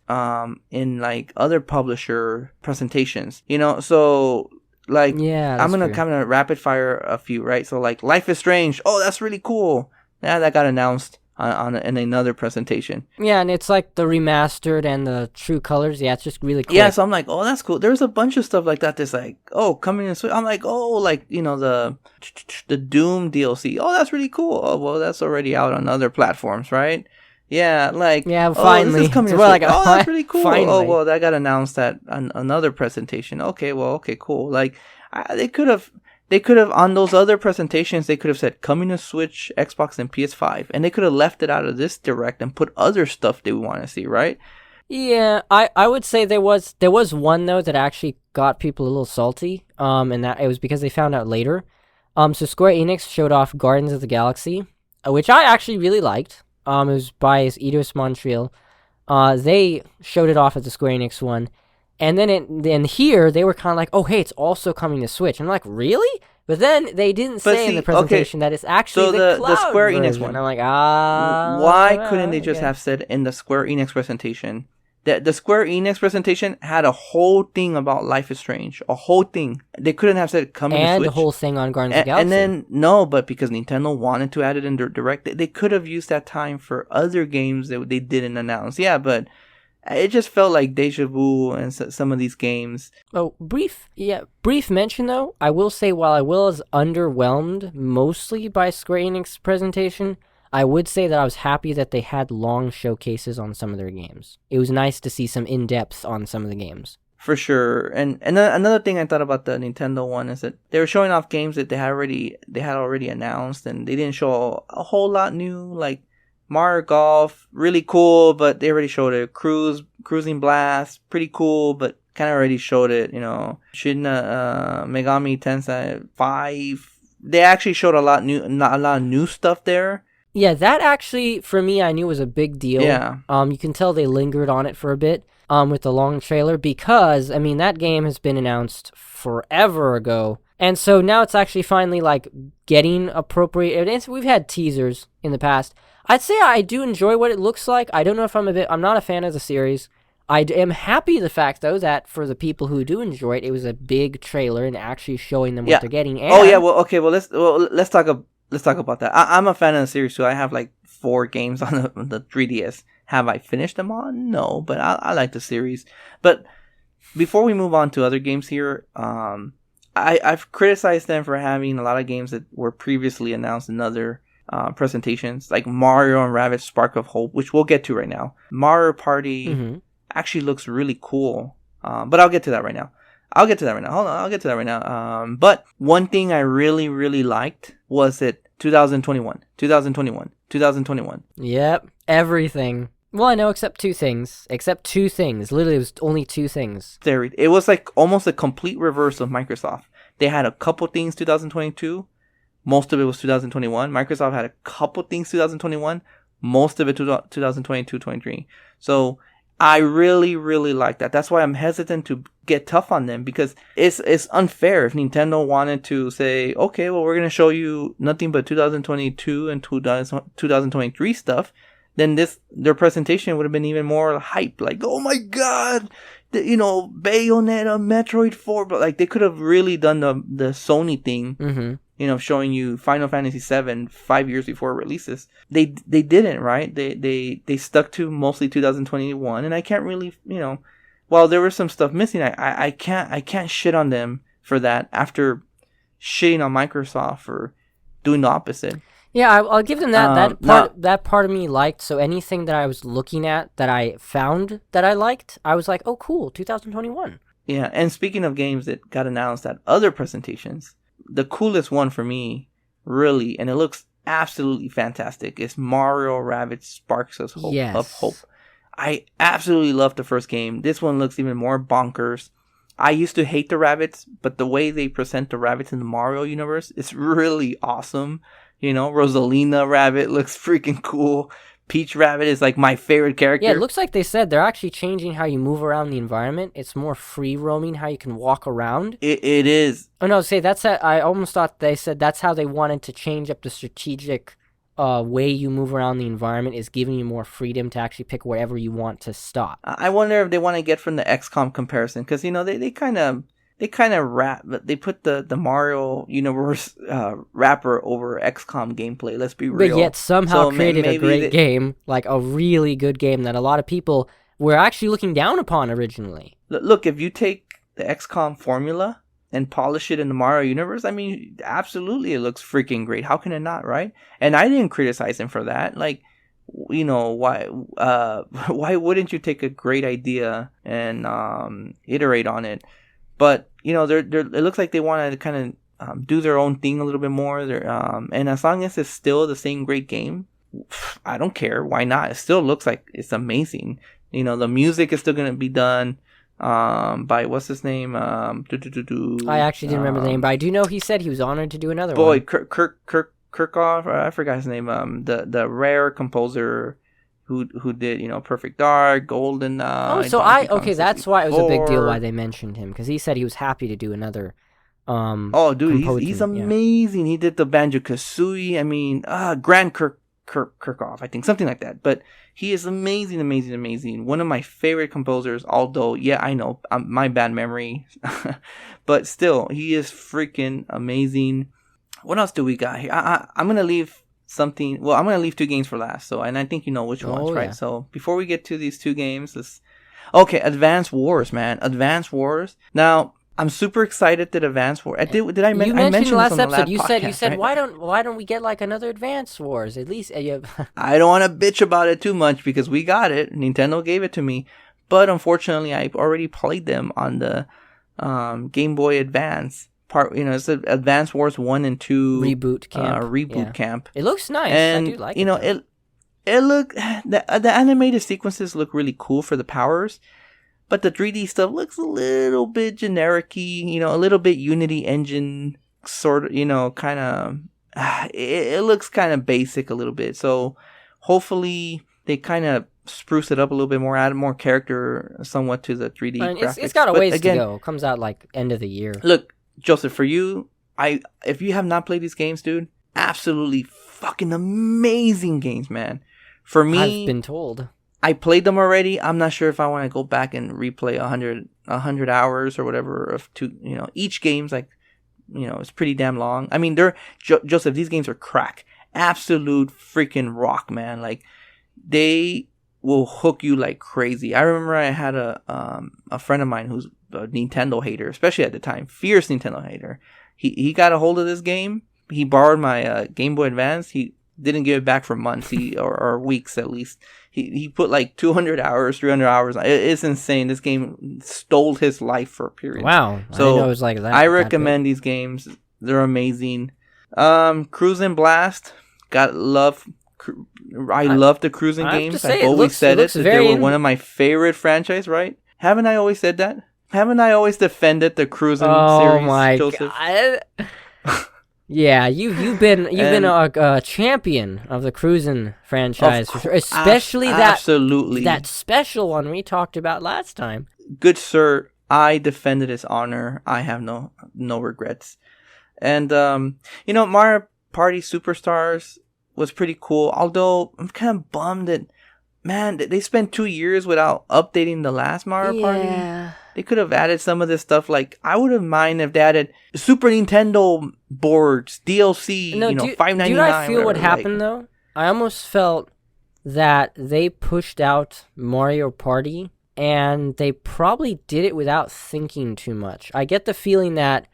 in like other publisher presentations. So like I'm gonna kind of rapid fire a few, right? So like Life is Strange. Oh, that's really cool. Yeah, that got announced in another presentation. Yeah, and it's like the remastered and the true colors. Yeah, it's just really cool. Yeah, so I'm like, oh, that's cool. There's a bunch of stuff like that that's like, oh, coming in Switch. I'm like, oh, like, the Doom DLC. Oh, that's really cool. Oh, well, that's already out on other platforms, right? Yeah, like, finally. This is coming in Switch. Oh, that's really cool. Finally. Oh, well, that got announced at another presentation. Okay, cool. Like, they could have on those other presentations, they could have said coming to Switch, Xbox, and PS5, and they could have left it out of this Direct and put other stuff they want to see, right? Yeah, I would say there was one though that actually got people a little salty, and that it was because they found out later. So Square Enix showed off Guardians of the Galaxy, which I actually really liked. It was by Eidos Montreal. They showed it off at the Square Enix one, and then here they were kind of like, oh hey, it's also coming to Switch. I'm like, really? But then they didn't But say in see, the okay, presentation that it's actually so the the cloud Square Enix version. one, I'm like, why couldn't they just okay. have said in the Square Enix presentation that the Square Enix presentation had a whole thing about Life is Strange, a whole thing. They couldn't have said coming to And the Switch. whole thing on Guardians of the And Galaxy. then no, but because Nintendo wanted to add it in their direct, they could have used that time for other games that they didn't announce. Yeah, but it just felt like deja vu and some of these games. Oh, brief mention though. I will say, while I was underwhelmed mostly by Square Enix presentation, I would say that I was happy that they had long showcases on some of their games. It was nice to see some in-depth on some of the games. For sure. And another thing I thought about the Nintendo one is that they were showing off games that they had already announced, and they didn't show a whole lot new, like Mario Golf, really cool, but they already showed it. Cruising Blast, pretty cool, but kind of already showed it, Shin Megami Tensei 5. They actually showed not a lot of new stuff there. Yeah, that actually, for me, I knew was a big deal. Yeah. You can tell they lingered on it for a bit, with the long trailer, because, I mean, that game has been announced forever ago. And so now it's actually finally, like, getting appropriate evidence. We've had teasers in the past. I'd say I do enjoy what it looks like. I don't know if I'm not a fan of the series. I am happy the fact, though, that for the people who do enjoy it, it was a big trailer and actually showing them what they're getting. And oh, yeah, well, okay, let's talk about that. I'm a fan of the series, too. I have, like, 4 games on the 3DS. Have I finished them all? No, but I like the series. But before we move on to other games here, I've criticized them for having a lot of games that were previously announced in other presentations, like Mario and Rabbids Spark of Hope, which we'll get to right now. Mario Party actually looks really cool, but I'll get to that right now. Hold on, I'll get to that right now. But one thing I really, really liked was it 2021. Yep, everything. Well, I know, except two things. Literally, it was only 2 things. It was like almost a complete reverse of Microsoft. They had a couple things 2022. Most of it was 2021. Microsoft had a couple things 2021. Most of it 2022, 23. So I really, really like that. That's why I'm hesitant to get tough on them, because it's unfair if Nintendo wanted to say, okay, well, we're going to show you nothing but 2022 and 2023 stuff. Then their presentation would have been even more hype. Like, oh my god, Bayonetta, Metroid 4. But like, they could have really done the Sony thing, showing you Final Fantasy 7 5 years before it releases. They didn't, right? They stuck to mostly 2021, and I can't really, while there was some stuff missing, I can't shit on them for that after shitting on Microsoft for doing the opposite. Yeah, I'll give them that. That part of me liked. So anything that I was looking at that I found that I liked, I was like, oh, cool, 2021. Yeah, and speaking of games that got announced at other presentations, the coolest one for me, really, and it looks absolutely fantastic, is Mario Rabbids Sparks of Hope. Yes. Of Hope. I absolutely love the first game. This one looks even more bonkers. I used to hate the rabbits, but the way they present the rabbits in the Mario universe is really awesome. Rosalina Rabbit looks freaking cool. Peach Rabbit is like my favorite character. Yeah, it looks like they said they're actually changing how you move around the environment. It's more free roaming, how you can walk around. It is. Oh no, I almost thought they said that's how they wanted to change up the strategic way you move around the environment, is giving you more freedom to actually pick wherever you want to stop. I wonder if they want to get from the XCOM comparison, because they kind of they put the Mario universe wrapper over XCOM gameplay. Let's be real. But yet somehow created a great game, like a really good game that a lot of people were actually looking down upon originally. Look, if you take the XCOM formula and polish it in the Mario universe, I mean, absolutely, it looks freaking great. How can it not, right? And I didn't criticize him for that. Like, why wouldn't you take a great idea and iterate on it? But it looks like they want to kind of do their own thing a little bit more. And as long as it's still the same great game, I don't care. Why not? It still looks like it's amazing. The music is still gonna be done by what's his name? I actually didn't remember the name, but I do know he said he was honored to do another one. Kirk Kirkhoff, I forgot his name. The rare composer who did Perfect Dark, Golden. That's why it was a big deal why they mentioned him, because he said he was happy to do another. Oh, dude, he's amazing. He did the Banjo Kazooie. I mean, Grand Kirkhoff, I think, something like that. But he is amazing, amazing, amazing. One of my favorite composers. Although, yeah, I know, my bad memory, but still, he is freaking amazing. What else do we got here? I'm gonna leave something. Well, I'm gonna leave 2 games for last. And I think you know which ones, right? Yeah. So before we get to these 2 games, Advance Wars, man, Advance Wars. Now, I'm super excited that Advance Wars. Did I mention last this on the episode? Podcast, you said right? why don't we get like another Advance Wars at least? I don't want to bitch about it too much because we got it. Nintendo gave it to me, but unfortunately, I've already played them on the Game Boy Advance part. It's the Advance Wars 1 and 2 reboot camp. It looks nice. And I do like it. The animated sequences look really cool for the powers. But the 3D stuff looks a little bit generic-y, a little bit Unity engine sort of, kind of, it looks kind of basic a little bit. So hopefully they kind of spruce it up a little bit more, add more character somewhat to the 3D graphics. It's got a ways to go. It comes out like end of the year. Look, Joseph, for you, if you have not played these games, dude, absolutely fucking amazing games, man. For me, I've been told. I played them already. I'm not sure if I want to go back and replay 100 hours or whatever of each game's like, it's pretty damn long. I mean, Joseph, these games are crack. Absolute freaking rock, man. Like, they will hook you like crazy. I remember I had a friend of mine who's a Nintendo hater, especially at the time, fierce Nintendo hater. He got a hold of this game. He borrowed my Game Boy Advance. He didn't give it back for months or weeks at least. He put like 200 hours, 300 hours. It's insane. This game stole his life for a period. Wow. So I didn't know it was like that. I recommend these games. They're amazing. Cruising Blast. I love the cruising games. I've always said it. They were one of my favorite franchise, right? Haven't I always said that? Haven't I always defended the cruising series, Oh my Joseph? God. Yeah, you've been a champion of the cruising franchise, for sure. Especially that special one we talked about last time. Good sir, I defended his honor. I have no regrets. And Mario Party Superstars was pretty cool. Although I'm kind of bummed that, man, they spent 2 years without updating the last Mario Party. They could have added some of this stuff. Like, I would have minded if they added Super Nintendo boards, DLC, $5.99. Dude, I feel what happened, though? I almost felt that they pushed out Mario Party, and they probably did it without thinking too much. I get the feeling that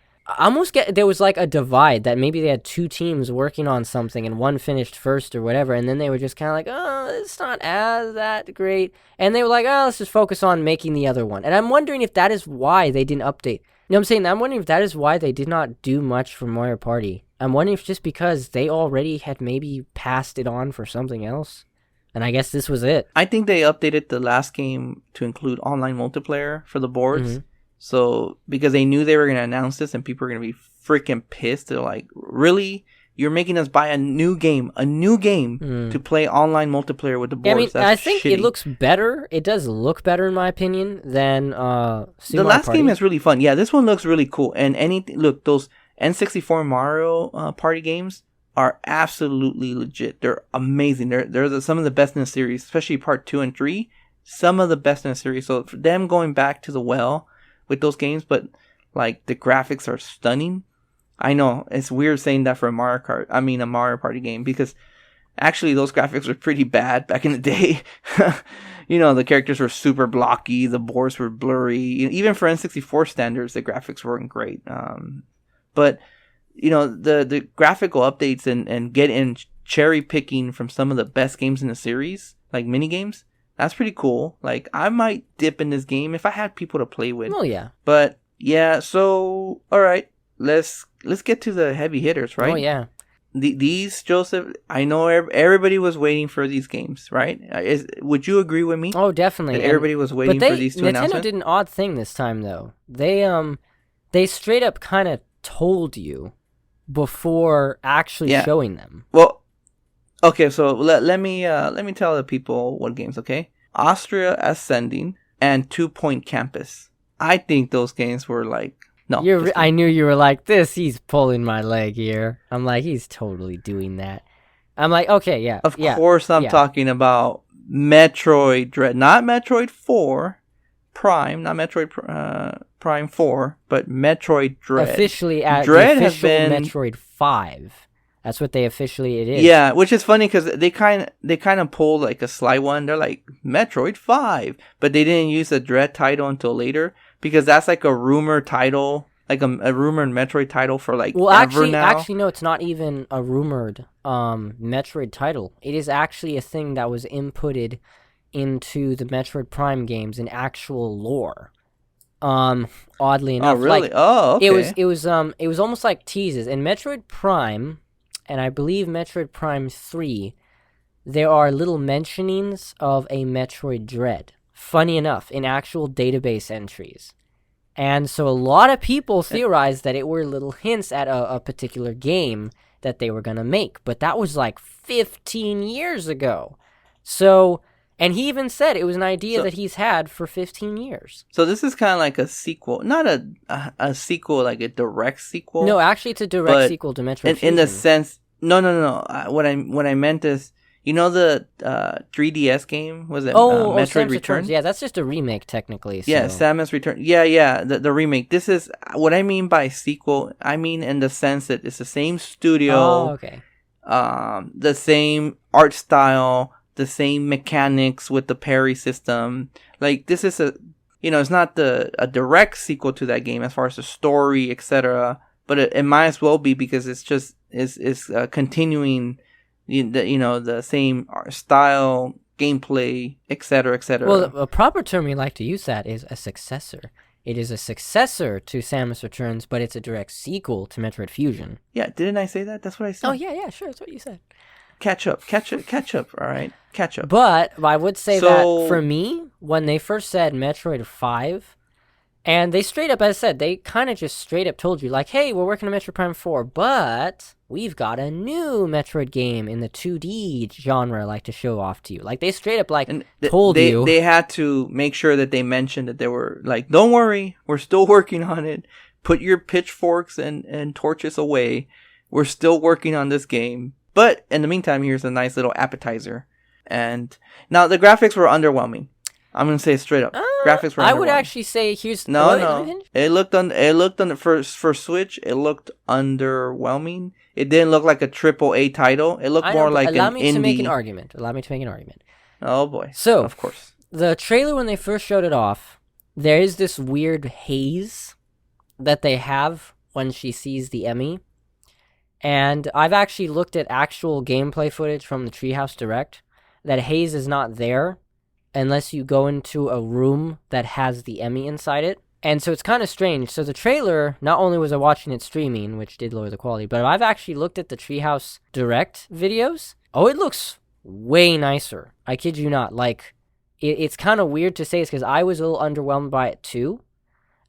there was like a divide, that maybe they had 2 teams working on something and one finished first or whatever, and then they were just kind of like, oh, it's not as that great, and they were like, oh, let's just focus on making the other one. And I'm wondering if that is why they didn't update. You know what I'm saying? I'm wondering if that is why they did not do much for Mario Party. I'm wondering if just because they already had maybe passed it on for something else, and I guess this was it. I think they updated the last game to include online multiplayer for the boards. Mm-hmm. So, because they knew they were going to announce this and people were going to be freaking pissed. They're like, really? You're making us buy a new game to play online multiplayer with the boards? Yeah, I mean, I think shitty. It looks better. It does look better, in my opinion, than the last Party. game is really fun. Yeah, this one looks really cool. And look, those N64 Mario Party games are absolutely legit. They're amazing. They're some of the best in the series, especially part 2 and 3. Some of the best in the series. So, for them going back to the well with those games, but like the graphics are stunning. I know it's weird saying that for a Mario Party game, because actually those graphics were pretty bad back in the day. The characters were super blocky, the boards were blurry. Even for N64 standards, the graphics weren't great. But the graphical updates and get in cherry picking from some of the best games in the series, like mini games. That's pretty cool. Like, I might dip in this game if I had people to play with. Oh, yeah. But, yeah, so, all right. Let's get to the heavy hitters, right? Oh, yeah. These, Joseph, I know everybody was waiting for these games, right? Would you agree with me? Oh, definitely. That everybody was waiting for these two announcements? Nintendo did an odd thing this time, though. They straight up kind of told you before actually showing them. Well, okay, so let me tell the people what games, okay? Austria Ascending and 2 Point Campus. I think those games were like no. I knew you were like this. He's pulling my leg here. I'm like, he's totally doing that. I'm like, okay, yeah. Of course, I'm talking about Metroid Dread, not Metroid 4 Prime, not Metroid Prime 4, but Metroid Dread. Officially, Dread the has official been Metroid 5. That's what it is. Yeah, which is funny because they kind of pulled like a sly one. They're like Metroid 5, but they didn't use the Dread title until later because that's like a rumor title, like a rumored Metroid title for like ever now. Actually, no, it's not even a rumored Metroid title. It is actually a thing that was inputted into the Metroid Prime games in actual lore. Oddly enough, oh really? Like, okay. It was almost like teases in Metroid Prime. And I believe Metroid Prime 3, there are little mentionings of a Metroid Dread. Funny enough, in actual database entries. And so a lot of people theorized that it were little hints at a particular game that they were going to make. But that was like 15 years ago. So, and he even said it was an idea that he's had for 15 years. So this is kind of like a sequel. Not a sequel, like a direct sequel. No, actually it's a direct sequel to Metroid Fusion. In the sense... No. What I meant is... You know the 3DS game? Was it Metroid Returns? Yeah, that's just a remake technically. So. Yeah, Samus Return. Yeah, the remake. This is... What I mean by sequel, I mean in the sense that it's the same studio. Oh, okay. The same art style... the same mechanics with the parry system. Like this is it's not a direct sequel to that game as far as the story, etc. But it might as well be because it's just is continuing the same style, gameplay, etc., etc. Well, a proper term we like to use that is a successor. It is a successor to Samus Returns, but it's a direct sequel to Metroid Fusion. Yeah, didn't I say that? That's what I said. Oh yeah, sure, that's what you said. Catch up, all right? Catch up. But I would say that for me, when they first said Metroid 5, and they straight up, as I said, they kind of just straight up told you, like, hey, we're working on Metroid Prime 4, but we've got a new Metroid game in the 2D genre, like, to show off to you. Like, they straight up, like, told you. They had to make sure that they mentioned that they were, like, don't worry, we're still working on it. Put your pitchforks and torches away. We're still working on this game. But in the meantime, here's a nice little appetizer. And now the graphics were underwhelming. I'm gonna say it straight up. Graphics were underwhelming. I would actually say here's no. It looked on the for Switch. It looked underwhelming. It didn't look like a AAA title. It looked more like an indie. Allow me to make an argument. Oh boy. So of course, the trailer when they first showed it off, there is this weird haze that they have when she sees the Emmy. And I've actually looked at actual gameplay footage from the Treehouse Direct. That haze is not there unless you go into a room that has the Emmy inside it. And so it's kind of strange. So the trailer, not only was I watching it streaming, which did lower the quality, but I've actually looked at the Treehouse Direct videos. Oh, it looks way nicer. I kid you not. Like, it's kind of weird to say this because I was a little underwhelmed by it too.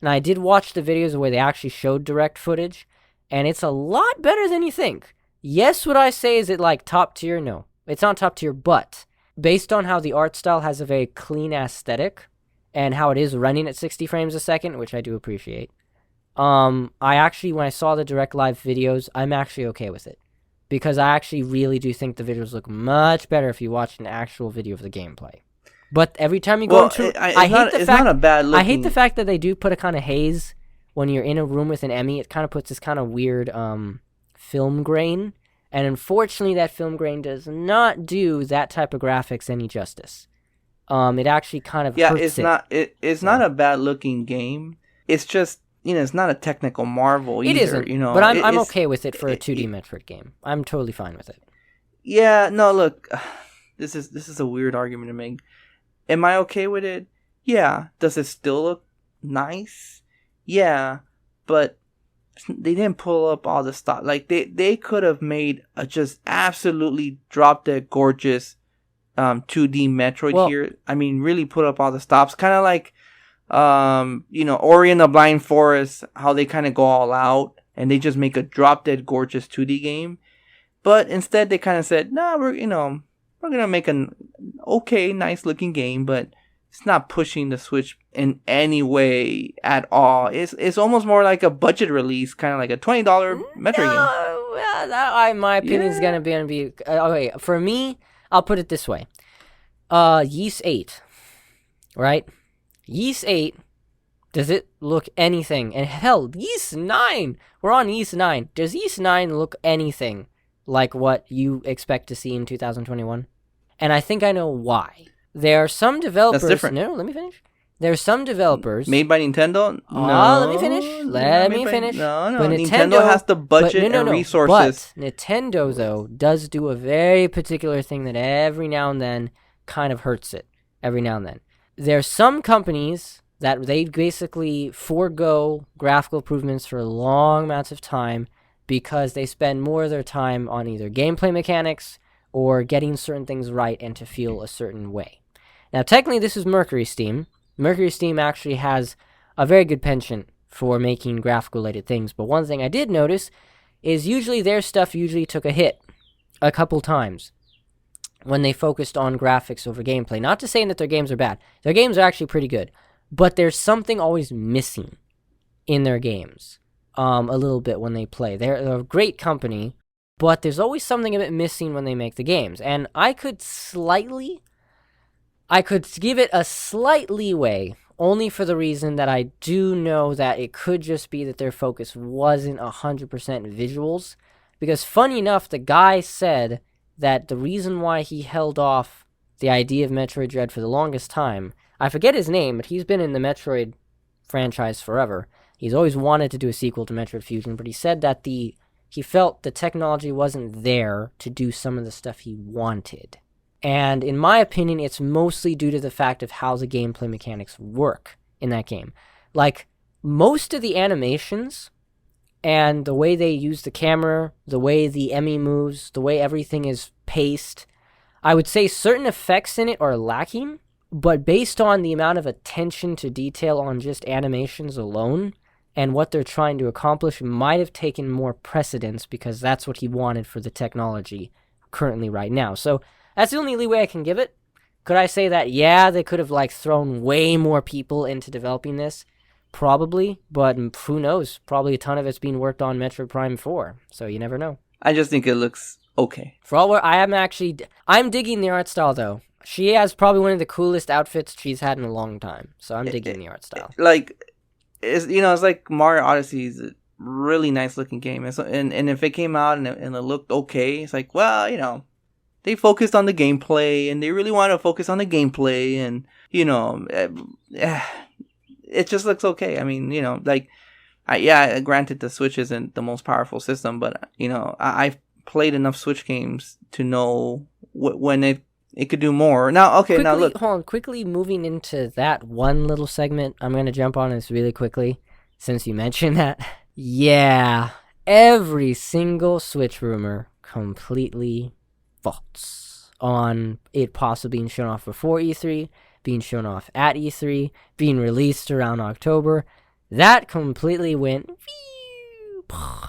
And I did watch the videos where they actually showed direct footage. And it's a lot better than you think. Yes, would I say is it like top tier? No, it's not top tier, but based on how the art style has a very clean aesthetic and how it is running at 60 frames a second, which I do appreciate, I actually, when I saw the direct live videos, I'm actually okay with it. Because I actually really do think the videos look much better if you watch an actual video of the gameplay. But every time you go into... I hate the fact that they do put a kind of haze when you're in a room with an Emmy. It kind of puts this kind of weird film grain. And unfortunately, that film grain does not do that type of graphics any justice. It actually kind of hurts it. It's not a bad looking game. It's just, it's not a technical marvel either. It isn't, but I'm okay with it for a 2D Metroid game. I'm totally fine with it. Yeah, no, look, this is a weird argument to make. Am I okay with it? Yeah. Does it still look nice? Yeah, but they didn't pull up all the stuff. Like they could have made a just absolutely drop dead gorgeous 2D Metroid here. I mean, really put up all the stops. Kind of like Ori and the Blind Forest, how they kind of go all out and they just make a drop dead gorgeous 2D game. But instead, they kind of said, "Nah, we're gonna make an okay, nice looking game, but it's not pushing the Switch in any way at all. It's almost more like a budget release, kind of like a $20 Metroid game." My opinion is gonna be. Okay, for me, I'll put it this way. Ys 8, right? Ys 8. Does it look anything? And hell, Ys 9. We're on Ys 9. Does Ys 9 look anything like what you expect to see in 2021? And I think I know why. There are some developers. That's different. No, let me finish. There are some developers made by Nintendo. No, let me finish. Let me finish. No, but Nintendo has the budget and resources. But Nintendo though does do a very particular thing that every now and then kind of hurts it. Every now and then, there's some companies that they basically forego graphical improvements for long amounts of time because they spend more of their time on either gameplay mechanics or getting certain things right and to feel a certain way. Now, technically, this is Mercury Steam. Mercury Steam actually has a very good penchant for making graphical-related things, but one thing I did notice is usually their stuff usually took a hit a couple times when they focused on graphics over gameplay. Not to say that their games are bad. Their games are actually pretty good, but there's something always missing in their games a little bit when they play. They're a great company, but there's always something a bit missing when they make the games. And I could give it a slight leeway, only for the reason that I do know that it could just be that their focus wasn't 100% visuals. Because funny enough, the guy said that the reason why he held off the idea of Metroid Dread for the longest time, I forget his name, but he's been in the Metroid franchise forever. He's always wanted to do a sequel to Metroid Fusion, but he said that he felt the technology wasn't there to do some of the stuff he wanted. And in my opinion, it's mostly due to the fact of how the gameplay mechanics work in that game. Like, most of the animations and the way they use the camera, the way the Emmy moves, the way everything is paced, I would say certain effects in it are lacking, but based on the amount of attention to detail on just animations alone and what they're trying to accomplish might have taken more precedence because that's what he wanted for the technology currently right now. So that's the only leeway I can give it. Could I say that, yeah, they could have thrown way more people into developing this? Probably, but who knows? Probably a ton of it's being worked on Metroid Prime 4, so you never know. I just think it looks okay. For all I'm digging the art style though. She has probably one of the coolest outfits she's had in a long time, so I'm digging the art style. It's like Mario Odyssey is a really nice looking game, and if it came out and it looked okay, it's like, well, they focused on the gameplay, and they really want to focus on the gameplay, and it just looks okay. I mean, granted the Switch isn't the most powerful system, but I've played enough Switch games to know when it could do more. Now, okay, now look. Hold on, quickly moving into that one little segment, I'm going to jump on this really quickly, since you mentioned that. Yeah, every single Switch rumor completely false on it possibly being shown off before E3, being shown off at E3, being released around October. That completely went...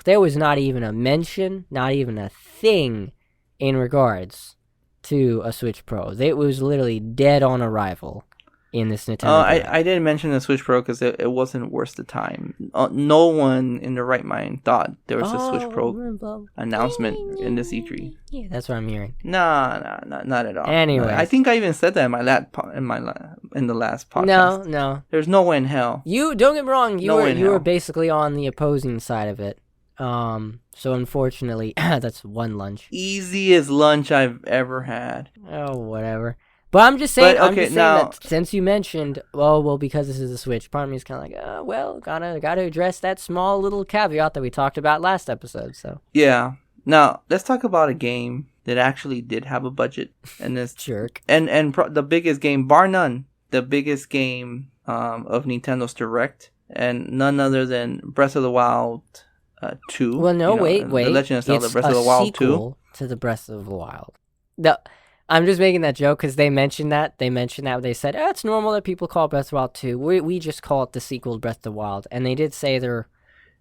There was not even a mention, not even a thing in regards to a Switch Pro. It was literally dead on arrival in this Nintendo. I didn't mention the Switch Pro because it wasn't worth the time. No one in their right mind thought there was a Switch Pro announcement in this E3. Yeah, that's what I'm hearing. Nah, not at all. Anyway, I think I even said that in the last podcast. No. There's no way in hell. You don't get me wrong. You were basically on the opposing side of it. So unfortunately, that's one lunch. Easiest lunch I've ever had. Oh, whatever. But I'm just saying, that since you mentioned, because this is a Switch, part of me is kind of like, gotta address that small little caveat that we talked about last episode. So yeah. Now let's talk about a game that actually did have a budget, and this jerk, and the biggest game, bar none, the biggest game of Nintendo's Direct, and none other than Breath of the Wild 2. Well, no, wait. The Legend of Zelda Breath of the Wild 2 to the Breath of the Wild. I'm just making that joke because they mentioned that. They said, it's normal that people call Breath of the Wild 2. We just call it the sequel to Breath of the Wild. And they did say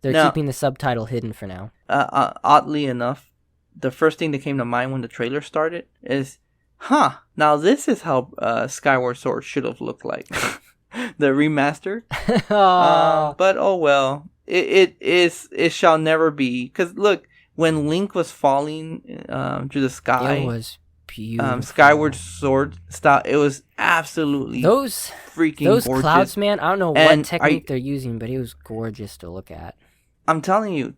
They're Now, keeping the subtitle hidden for now. oddly enough, the first thing that came to mind when the trailer started is, now this is how Skyward Sword should have looked like. The remaster. But oh well. It shall never be. Because look, when Link was falling through the sky, it was beautiful. Skyward Sword style, it was absolutely those gorgeous. clouds, man. I don't know what technique they're using, but it was gorgeous to look at. I'm telling you,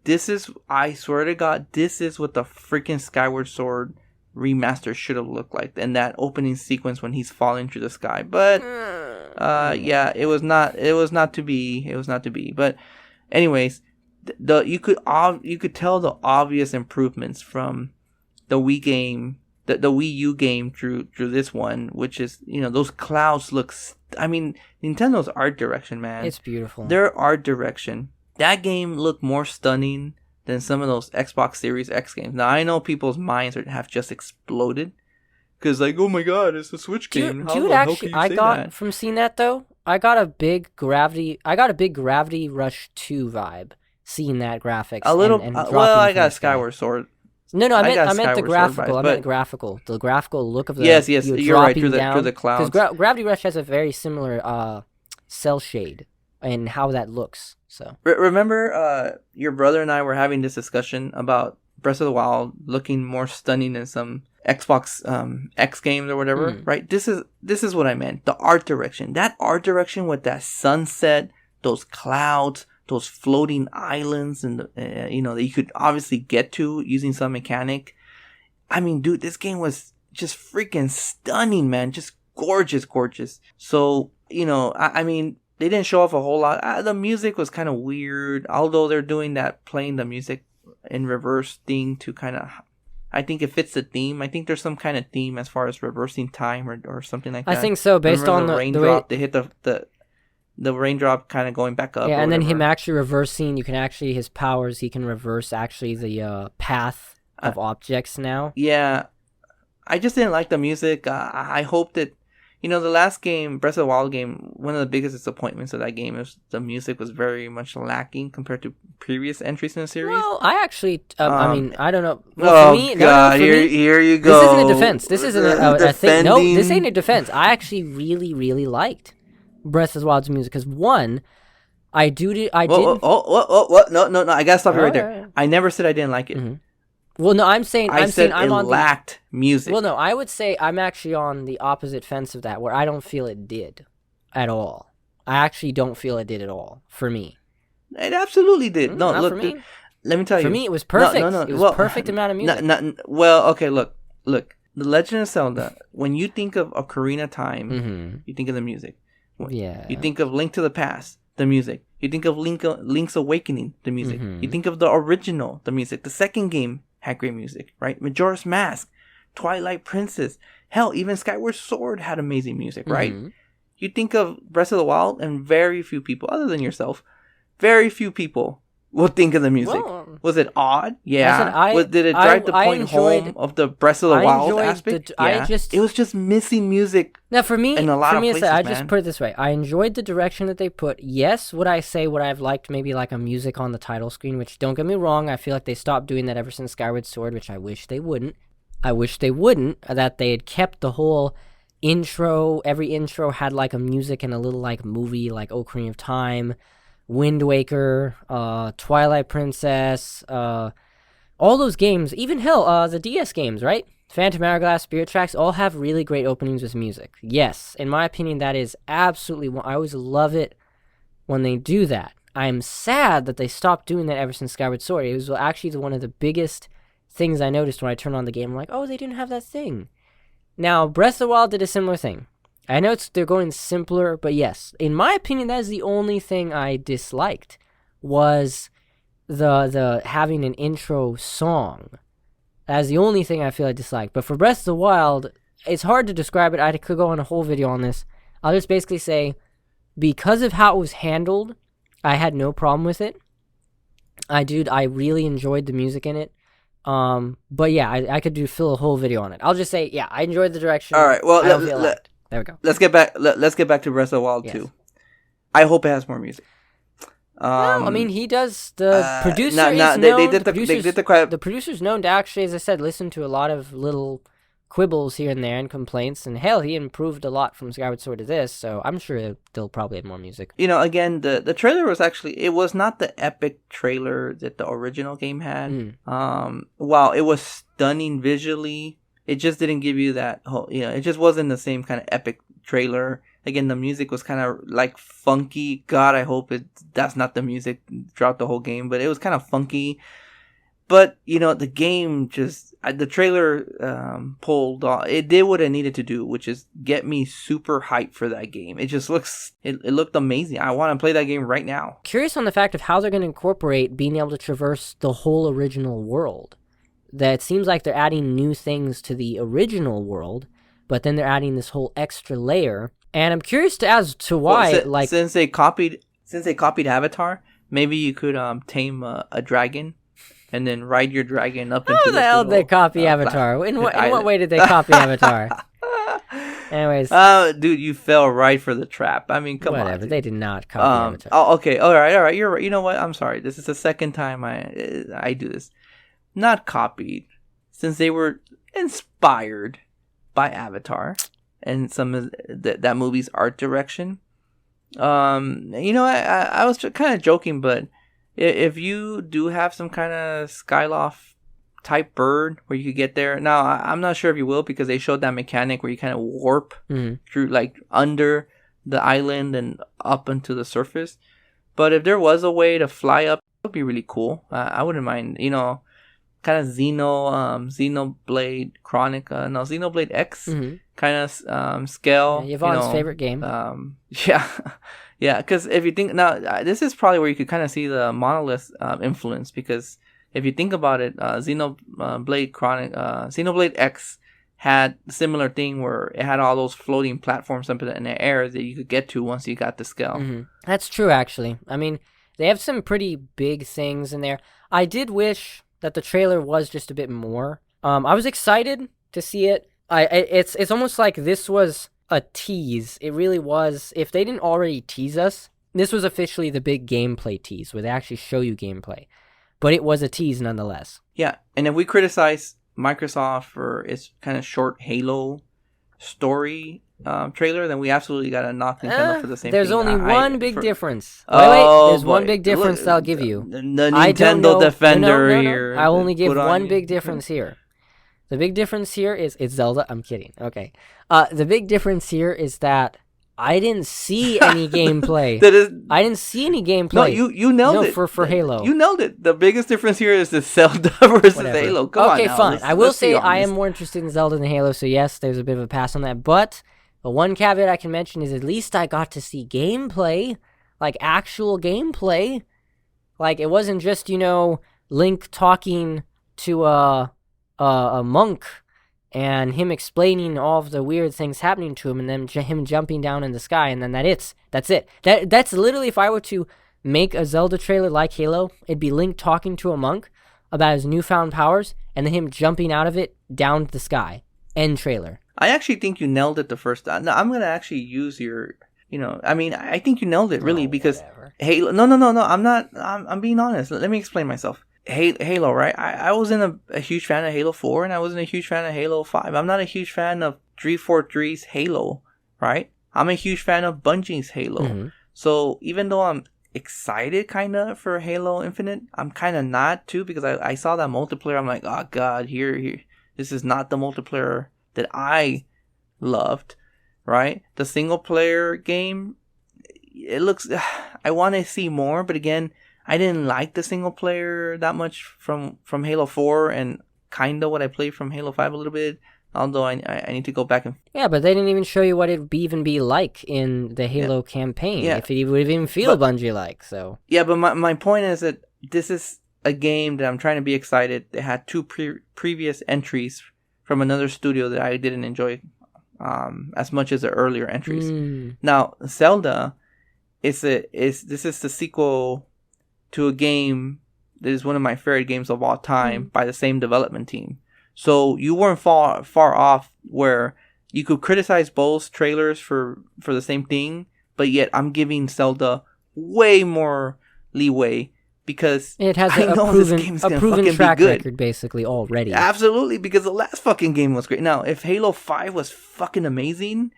I swear to God, this is what the freaking Skyward Sword remaster should have looked like. And that opening sequence when he's falling through the sky. But yeah, it was not to be. But anyways, you could tell the obvious improvements from the Wii game, the Wii U game through this one, which is, those clouds look. Nintendo's art direction, man. It's beautiful. Their art direction. That game looked more stunning than some of those Xbox Series X games. Now, I know people's minds have just exploded. Because, like, oh my god, it's a Switch game. From seeing that, though, I got a big Gravity Rush 2 vibe. Seeing that graphics. I got Skyward Sword. No, I meant the graphical. I meant graphical. The graphical look of the. Yes, you're right. Through the clouds. Because Gravity Rush has a very similar cell shade and how that looks. So remember, your brother and I were having this discussion about Breath of the Wild looking more stunning than some Xbox X games or whatever, right? This is what I meant. The art direction. That art direction with that sunset, those clouds, those floating islands, and that you could obviously get to using some mechanic. I mean, dude, this game was just freaking stunning, man. Just gorgeous. So, they didn't show off a whole lot. The music was kind of weird, although they're doing that, playing the music in reverse thing to kind of, I think it fits the theme. I think there's some kind of theme as far as reversing time or something like that. I think so, based on the raindrop. They hit the raindrop kind of going back up. Yeah, and then him actually reversing. You can actually, his powers, he can reverse actually the path of objects now. Yeah, I just didn't like the music. I hope that, the last game, Breath of the Wild game, one of the biggest disappointments of that game is the music was very much lacking compared to previous entries in the series. Well, I actually, I don't know. Well, for me, God, here you go. This isn't a defense. This isn't a thing. No, this ain't a defense. I actually really, really liked Breath of the Wild's music because one, I didn't. What? No! I gotta stop you right there. I never said I didn't like it. Mm-hmm. Well, no, I'm saying it lacked music. Well, no, I would say I'm actually on the opposite fence of that, where I don't feel it did at all. I actually don't feel it did at all for me. It absolutely did. No, look, dude, let me tell you. For me, it was perfect. No. It was perfect amount of music. Okay, look. The Legend of Zelda. When you think of Ocarina of Time, you think of the music. Yeah. You think of Link to the Past, the music. You think of Link's Awakening, the music. You think of the original, the music. The second game had great music, right? Majora's Mask, Twilight Princess, hell, even Skyward Sword had amazing music, right? You think of Breath of the Wild, and very few people, other than yourself, very few people will think of the music. Well, was it odd? Yeah. Did it drive the point home of the Breath of the Wild aspect? It was just missing music. Now, for me, in a lot of places, I just put it this way. I enjoyed the direction that they put. Yes, would I say what I've liked maybe like a music on the title screen, which don't get me wrong, I feel like they stopped doing that ever since Skyward Sword, which I wish they wouldn't. That they had kept the whole intro. Every intro had like a music and a little like movie, like Ocarina of Time, Wind Waker, Twilight Princess, all those games, even the DS games, right? Phantom Hourglass, Spirit Tracks, all have really great openings with music. Yes, in my opinion, that is absolutely, I always love it when they do that. I'm sad that they stopped doing that ever since Skyward Sword. It was actually one of the biggest things I noticed when I turned on the game. I'm like, oh, they didn't have that thing. Now, Breath of the Wild did a similar thing. I know they're going simpler, but yes, in my opinion, that is the only thing I disliked, was the having an intro song. That's the only thing I feel I disliked. But for Breath of the Wild, it's hard to describe it. I could go on a whole video on this. I'll just basically say, because of how it was handled, I had no problem with it. I really enjoyed the music in it. But yeah, I could fill a whole video on it. I'll just say, yeah, I enjoyed the direction. All right, well, there we go. Let's get back to Breath of the Wild 2. I hope it has more music. No, I mean he does. The producer no, is they known. did The producer's known to actually, as I said, listen to a lot of little quibbles here and there and complaints. And hell, he improved a lot from Skyward Sword to this. So I'm sure they'll probably have more music. Again, the trailer was actually, it was not the epic trailer that the original game had. While it was stunning visually, it just didn't give you that whole, it just wasn't the same kind of epic trailer. Again, the music was kind of like funky. God, I hope that's not the music throughout the whole game, but it was kind of funky. But, the game the trailer pulled off. It did what it needed to do, which is get me super hyped for that game. It just it looked amazing. I want to play that game right now. Curious on the fact of how they're going to incorporate being able to traverse the whole original world. That it seems like they're adding new things to the original world, but then they're adding this whole extra layer. And I'm curious as to why, since they copied Avatar, maybe you could tame a dragon. And then ride your dragon up into how the hell did they copy Avatar? In what way did they copy Avatar? Anyways. Dude, you fell right for the trap. I mean, come on. Whatever, they did not copy Avatar. Oh, okay. All right. You're right. You know what? I'm sorry. This is the second time I do this. Not copied. Since they were inspired by Avatar and some of that movie's art direction. I was kind of joking, but if you do have some kind of Skyloft type bird where you could get there, now I'm not sure if you will, because they showed that mechanic where you kind of warp through like under the island and up into the surface. But if there was a way to fly up, it would be really cool. I wouldn't mind, kind of Xenoblade Xenoblade X kind of scale. Yeah, Yvonne's favorite game. Yeah, because if you think now, this is probably where you could kind of see the Monolith influence, because if you think about it, Xenoblade X had a similar thing where it had all those floating platforms up in the air that you could get to once you got the scale. That's true, actually. I mean, they have some pretty big things in there. I did wish that the trailer was just a bit more. I was excited to see it. It's almost like this was a tease. It really was. If they didn't already tease us, this was officially the big gameplay tease where they actually show you gameplay. But it was a tease nonetheless. Yeah, and if we criticize Microsoft for its kind of short Halo story trailer, then we absolutely got to knock Nintendo for the same there's thing. There's only one big difference. There's one big difference that I'll give you. The Nintendo Defender here. I only give one big difference here. The big difference here is it's Zelda. I'm kidding. Okay. The big difference here is that I didn't see any gameplay. I didn't see any gameplay. No, you nailed it. For Halo. You nailed it. The biggest difference here is the Zelda versus Halo. Come on now. Okay, fine. I will say I am more interested in Zelda than Halo, so yes, there's a bit of a pass on that. But the one caveat I can mention is at least I got to see gameplay, like actual gameplay. Like it wasn't just, Link talking to a monk and him explaining all of the weird things happening to him, and then him jumping down in the sky, and then that's it. That's literally, if I were to make a Zelda trailer like Halo, it'd be Link talking to a monk about his newfound powers, and then him jumping out of it down to the sky. End trailer. I actually think you nailed it the first time. No, I'm gonna actually use your, I think you nailed it really, because Halo. No, I'm not. I'm being honest. Let me explain myself. Halo, right? I wasn't a huge fan of Halo 4, and I wasn't a huge fan of Halo 5. I'm not a huge fan of 343's Halo, right? I'm a huge fan of Bungie's Halo. So even though I'm excited kind of for Halo Infinite, I'm kind of not too, because I saw that multiplayer. I'm like, oh god, here, this is not the multiplayer that I loved, right? The single player game, it looks, I want to see more, but again, I didn't like the single player that much from Halo 4, and kind of what I played from Halo 5 a little bit, although I need to go back and... Yeah, but they didn't even show you what it'd even be like in the Halo campaign, if it would even feel Bungie-like, so... Yeah, but my point is that this is a game that I'm trying to be excited. They had two previous entries from another studio that I didn't enjoy as much as the earlier entries. Now, Zelda, this is the sequel to a game that is one of my favorite games of all time by the same development team. So you weren't far off where you could criticize both trailers for the same thing, but yet I'm giving Zelda way more leeway because It has I a know this game's gonna proven fucking track be good. record basically already. Absolutely, because the last fucking game was great. Now, if Halo 5 was fucking amazing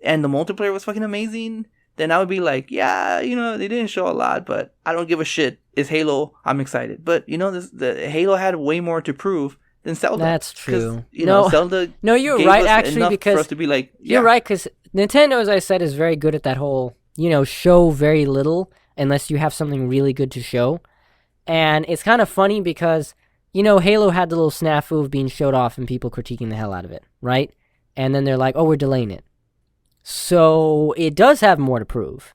and the multiplayer was fucking amazing, then I would be like, yeah, they didn't show a lot, but I don't give a shit. It's Halo. I'm excited. But, the Halo had way more to prove than Zelda. That's true. Zelda you're gave right, us actually, enough because for us to be like, yeah. You're right, because Nintendo, as I said, is very good at that whole, show very little unless you have something really good to show. And it's kind of funny because, Halo had the little snafu of being showed off and people critiquing the hell out of it, right? And then they're like, oh, we're delaying it. So it does have more to prove.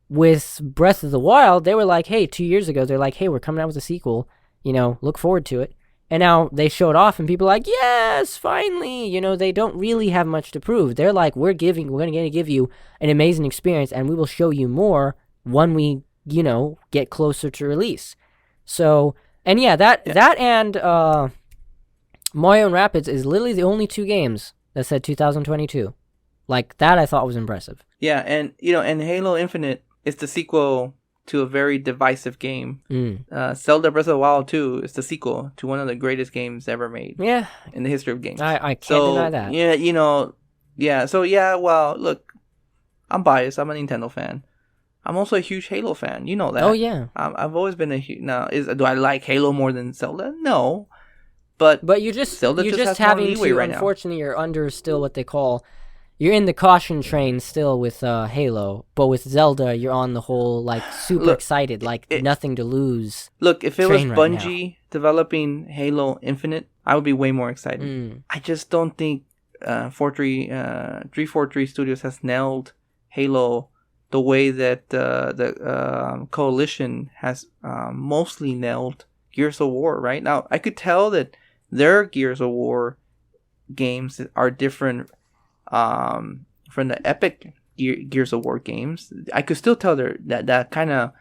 With Breath of the Wild, they were like, hey, 2 years ago, they're like, hey, we're coming out with a sequel, look forward to it. And now they show it off and people are like, yes, finally. They don't really have much to prove. They're like, we're going to give you an amazing experience and we will show you more when we, get closer to release. So, and yeah, that and Mario and Rabbids is literally the only 2 games that said 2022. Like, that I thought was impressive. Yeah, and, and Halo Infinite is the sequel to a very divisive game. Zelda Breath of the Wild 2 is the sequel to one of the greatest games ever made. Yeah. In the history of games. I can't deny that. Yeah, yeah, so yeah, well, look, I'm biased. I'm a Nintendo fan. I'm also a huge Halo fan. You know that. Oh, yeah. I've always been a huge... Now, do I like Halo more than Zelda? No. But you're just Zelda you're just just has more having leeway to, right now. unfortunately, you're under still what they call... You're in the caution train still with Halo, but with Zelda, you're on the whole, like, super excited, like, nothing to lose. Look, if it was train right Bungie developing Halo Infinite, I would be way more excited. I just don't think 343 Studios has nailed Halo the way that the Coalition has mostly nailed Gears of War, right? Now, I could tell that their Gears of War games are different from the Epic Gears of War games. I could still tell that kind of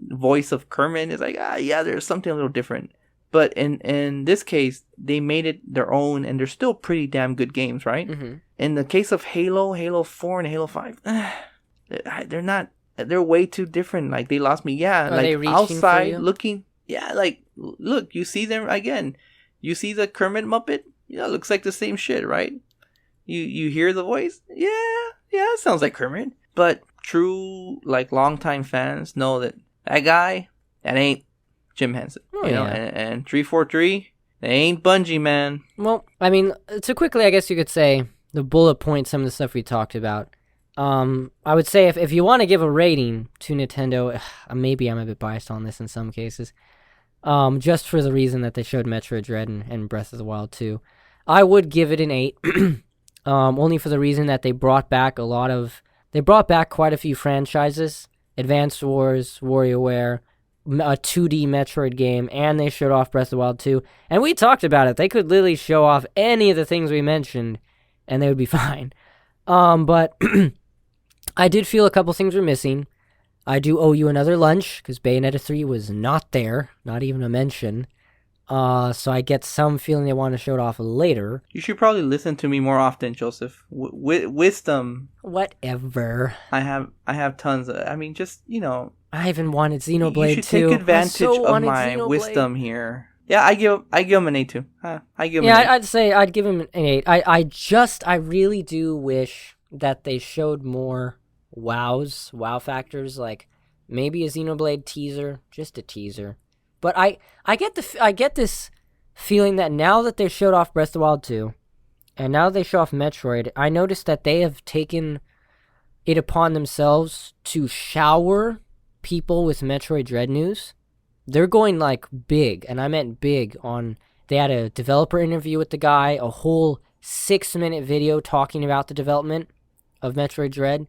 voice of Kermit is like, yeah, there's something a little different. But in this case, they made it their own, and they're still pretty damn good games, right? Mm-hmm. In the case of Halo 4, and Halo 5, they're not. They're way too different. Like, they lost me. Yeah, Are they like reaching outside for you? looking. Yeah, like, look, you see them again. You see the Kermit Muppet. Yeah, it looks like the same shit, right? You hear the voice? Yeah, it sounds like Kermit. But true, like, longtime fans know that guy, that ain't Jim Henson. Oh, you know, and 343, they ain't Bungie, man. Well, I mean, to quickly, I guess you could say, the bullet point, some of the stuff we talked about. I would say if you want to give a rating to Nintendo, maybe I'm a bit biased on this in some cases, just for the reason that they showed Metroid Dread and Breath of the Wild 2, I would give it an 8. Only for the reason that they brought back quite a few franchises, Advanced Wars, WarioWare, a 2D Metroid game, and they showed off Breath of the Wild 2. And we talked about it. They could literally show off any of the things we mentioned, and they would be fine. But I did feel a couple things were missing. I do owe you another lunch, because Bayonetta 3 was not there, not even a mention. So I get some feeling they want to show it off later. You should probably listen to me more often, Joseph. Wisdom. Whatever. I have tons of. I mean, just, I even wanted Xenoblade 2. You should take advantage of my wisdom here. Yeah, I give him an 8 too. I give him an 8. I'd say I'd give him an 8. I really do wish that they showed more wow factors, like maybe a Xenoblade teaser, just a teaser. But I get this feeling that now that they showed off Breath of the Wild 2, and now they show off Metroid, I noticed that they have taken it upon themselves to shower people with Metroid Dread news. They're going, like, big, and I meant big on... They had a developer interview with the guy, a whole 6-minute video talking about the development of Metroid Dread.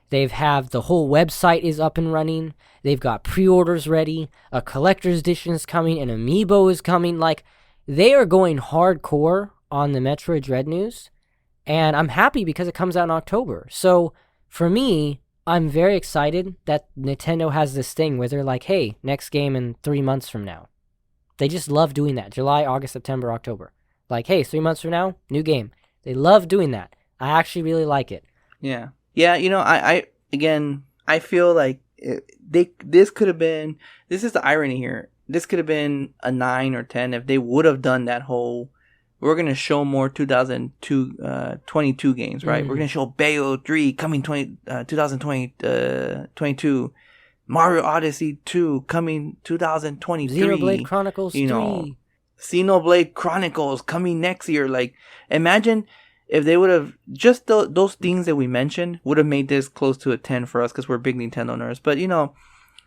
They've have the whole website is up and running. They've got pre-orders ready. A collector's edition is coming. An amiibo is coming. Like, they are going hardcore on the Metroid Dread news. And I'm happy because it comes out in October. So, for me, I'm very excited that Nintendo has this thing where they're like, hey, next game in 3 months from now. They just love doing that. July, August, September, October. Like, hey, 3 months from now, new game. They love doing that. I actually really like it. Yeah. Yeah, I feel like this could have been. This is the irony here. This could have been a 9 or 10 if they would have done that whole. We're gonna show more 2022 games, right? We're gonna show Bayo 3 coming 2022, Mario Odyssey 2 coming 2023, Xenoblade Chronicles 3. Xenoblade Chronicles coming next year. Like, imagine if they would have just those things that we mentioned would have made this close to a 10 for us because we're big Nintendo nerds. But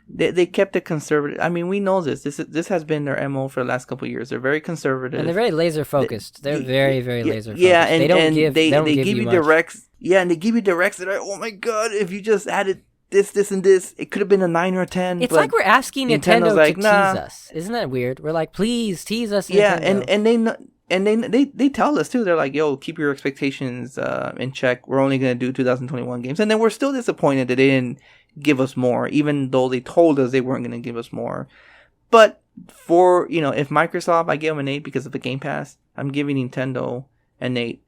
they kept it conservative. I mean, we know this. This has been their MO for the last couple of years. They're very conservative. And they're very laser focused. They're very, very laser focused. Yeah, and they give you directs. Yeah, and they give you directs that are, oh my god, if you just added this, and this, it could have been a 9 or a 10. It's like we're asking Nintendo to tease us. Isn't that weird? We're like, please tease us, Nintendo. Yeah, and they tell us too. They're like, yo, keep your expectations in check. We're only gonna do 2021 games, and then we're still disappointed that they didn't give us more, even though they told us they weren't going to give us more. But for, if Microsoft, I give them an 8 because of the Game Pass, I'm giving Nintendo an 8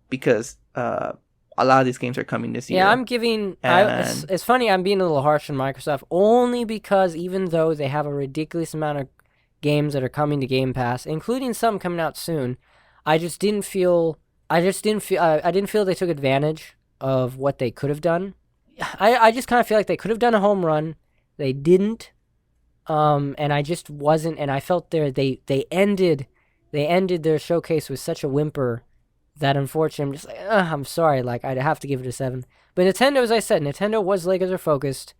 because a lot of these games are coming this year. Yeah, I'm giving... it's funny, I'm being a little harsh on Microsoft, only because even though they have a ridiculous amount of games that are coming to Game Pass, including some coming out soon, I didn't feel they took advantage of what they could have done. I just kind of feel like they could have done a home run. They didn't. And I just wasn't, and I felt they ended their showcase with such a whimper that unfortunately I'm just like, I'm sorry, like I'd have to give it a 7. But Nintendo, as I said, Nintendo was laser focused.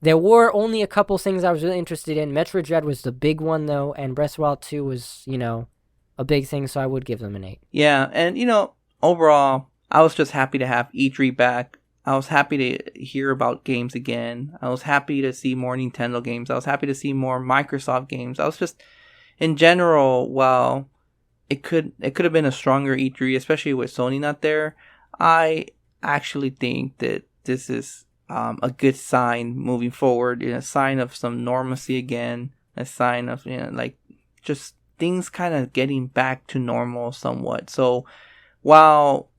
There were only a couple things I was really interested in. Metroid Dread was the big one though, and Breath of the Wild 2 was, a big thing, so I would give them an 8. Yeah, and overall, I was just happy to have E3 back. I was happy to hear about games again. I was happy to see more Nintendo games. I was happy to see more Microsoft games. I was just, in general, while it could have been a stronger E3, especially with Sony not there, I actually think that this is a good sign moving forward. A sign of some normalcy again. A sign of just things kind of getting back to normal somewhat. So while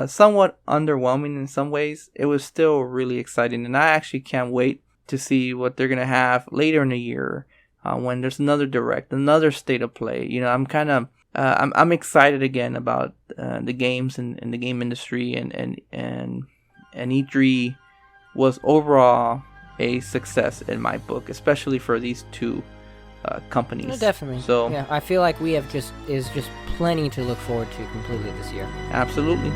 somewhat underwhelming in some ways, it was still really exciting, and I actually can't wait to see what they're gonna have later in the year when there's another direct, another state of play. I'm kind of I'm excited again about the games and the game industry, and E3 was overall a success in my book, especially for these two companies. No, definitely. So yeah, I feel like we have just plenty to look forward to completely this year. Absolutely.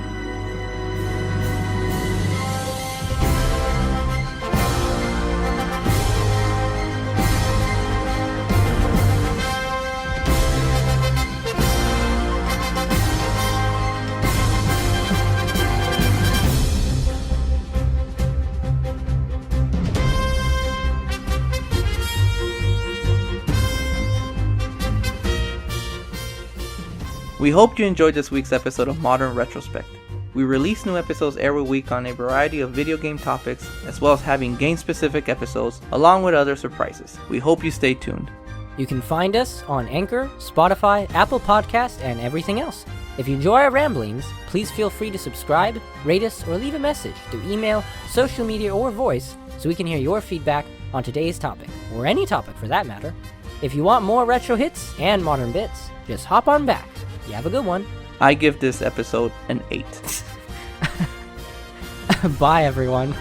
We hope you enjoyed this week's episode of Modern Retrospect. We release new episodes every week on a variety of video game topics, as well as having game-specific episodes, along with other surprises. We hope you stay tuned. You can find us on Anchor, Spotify, Apple Podcasts, and everything else. If you enjoy our ramblings, please feel free to subscribe, rate us, or leave a message through email, social media, or voice so we can hear your feedback on today's topic, or any topic for that matter. If you want more retro hits and modern bits, just hop on back. You have a good one. I give this episode an 8. Bye, everyone.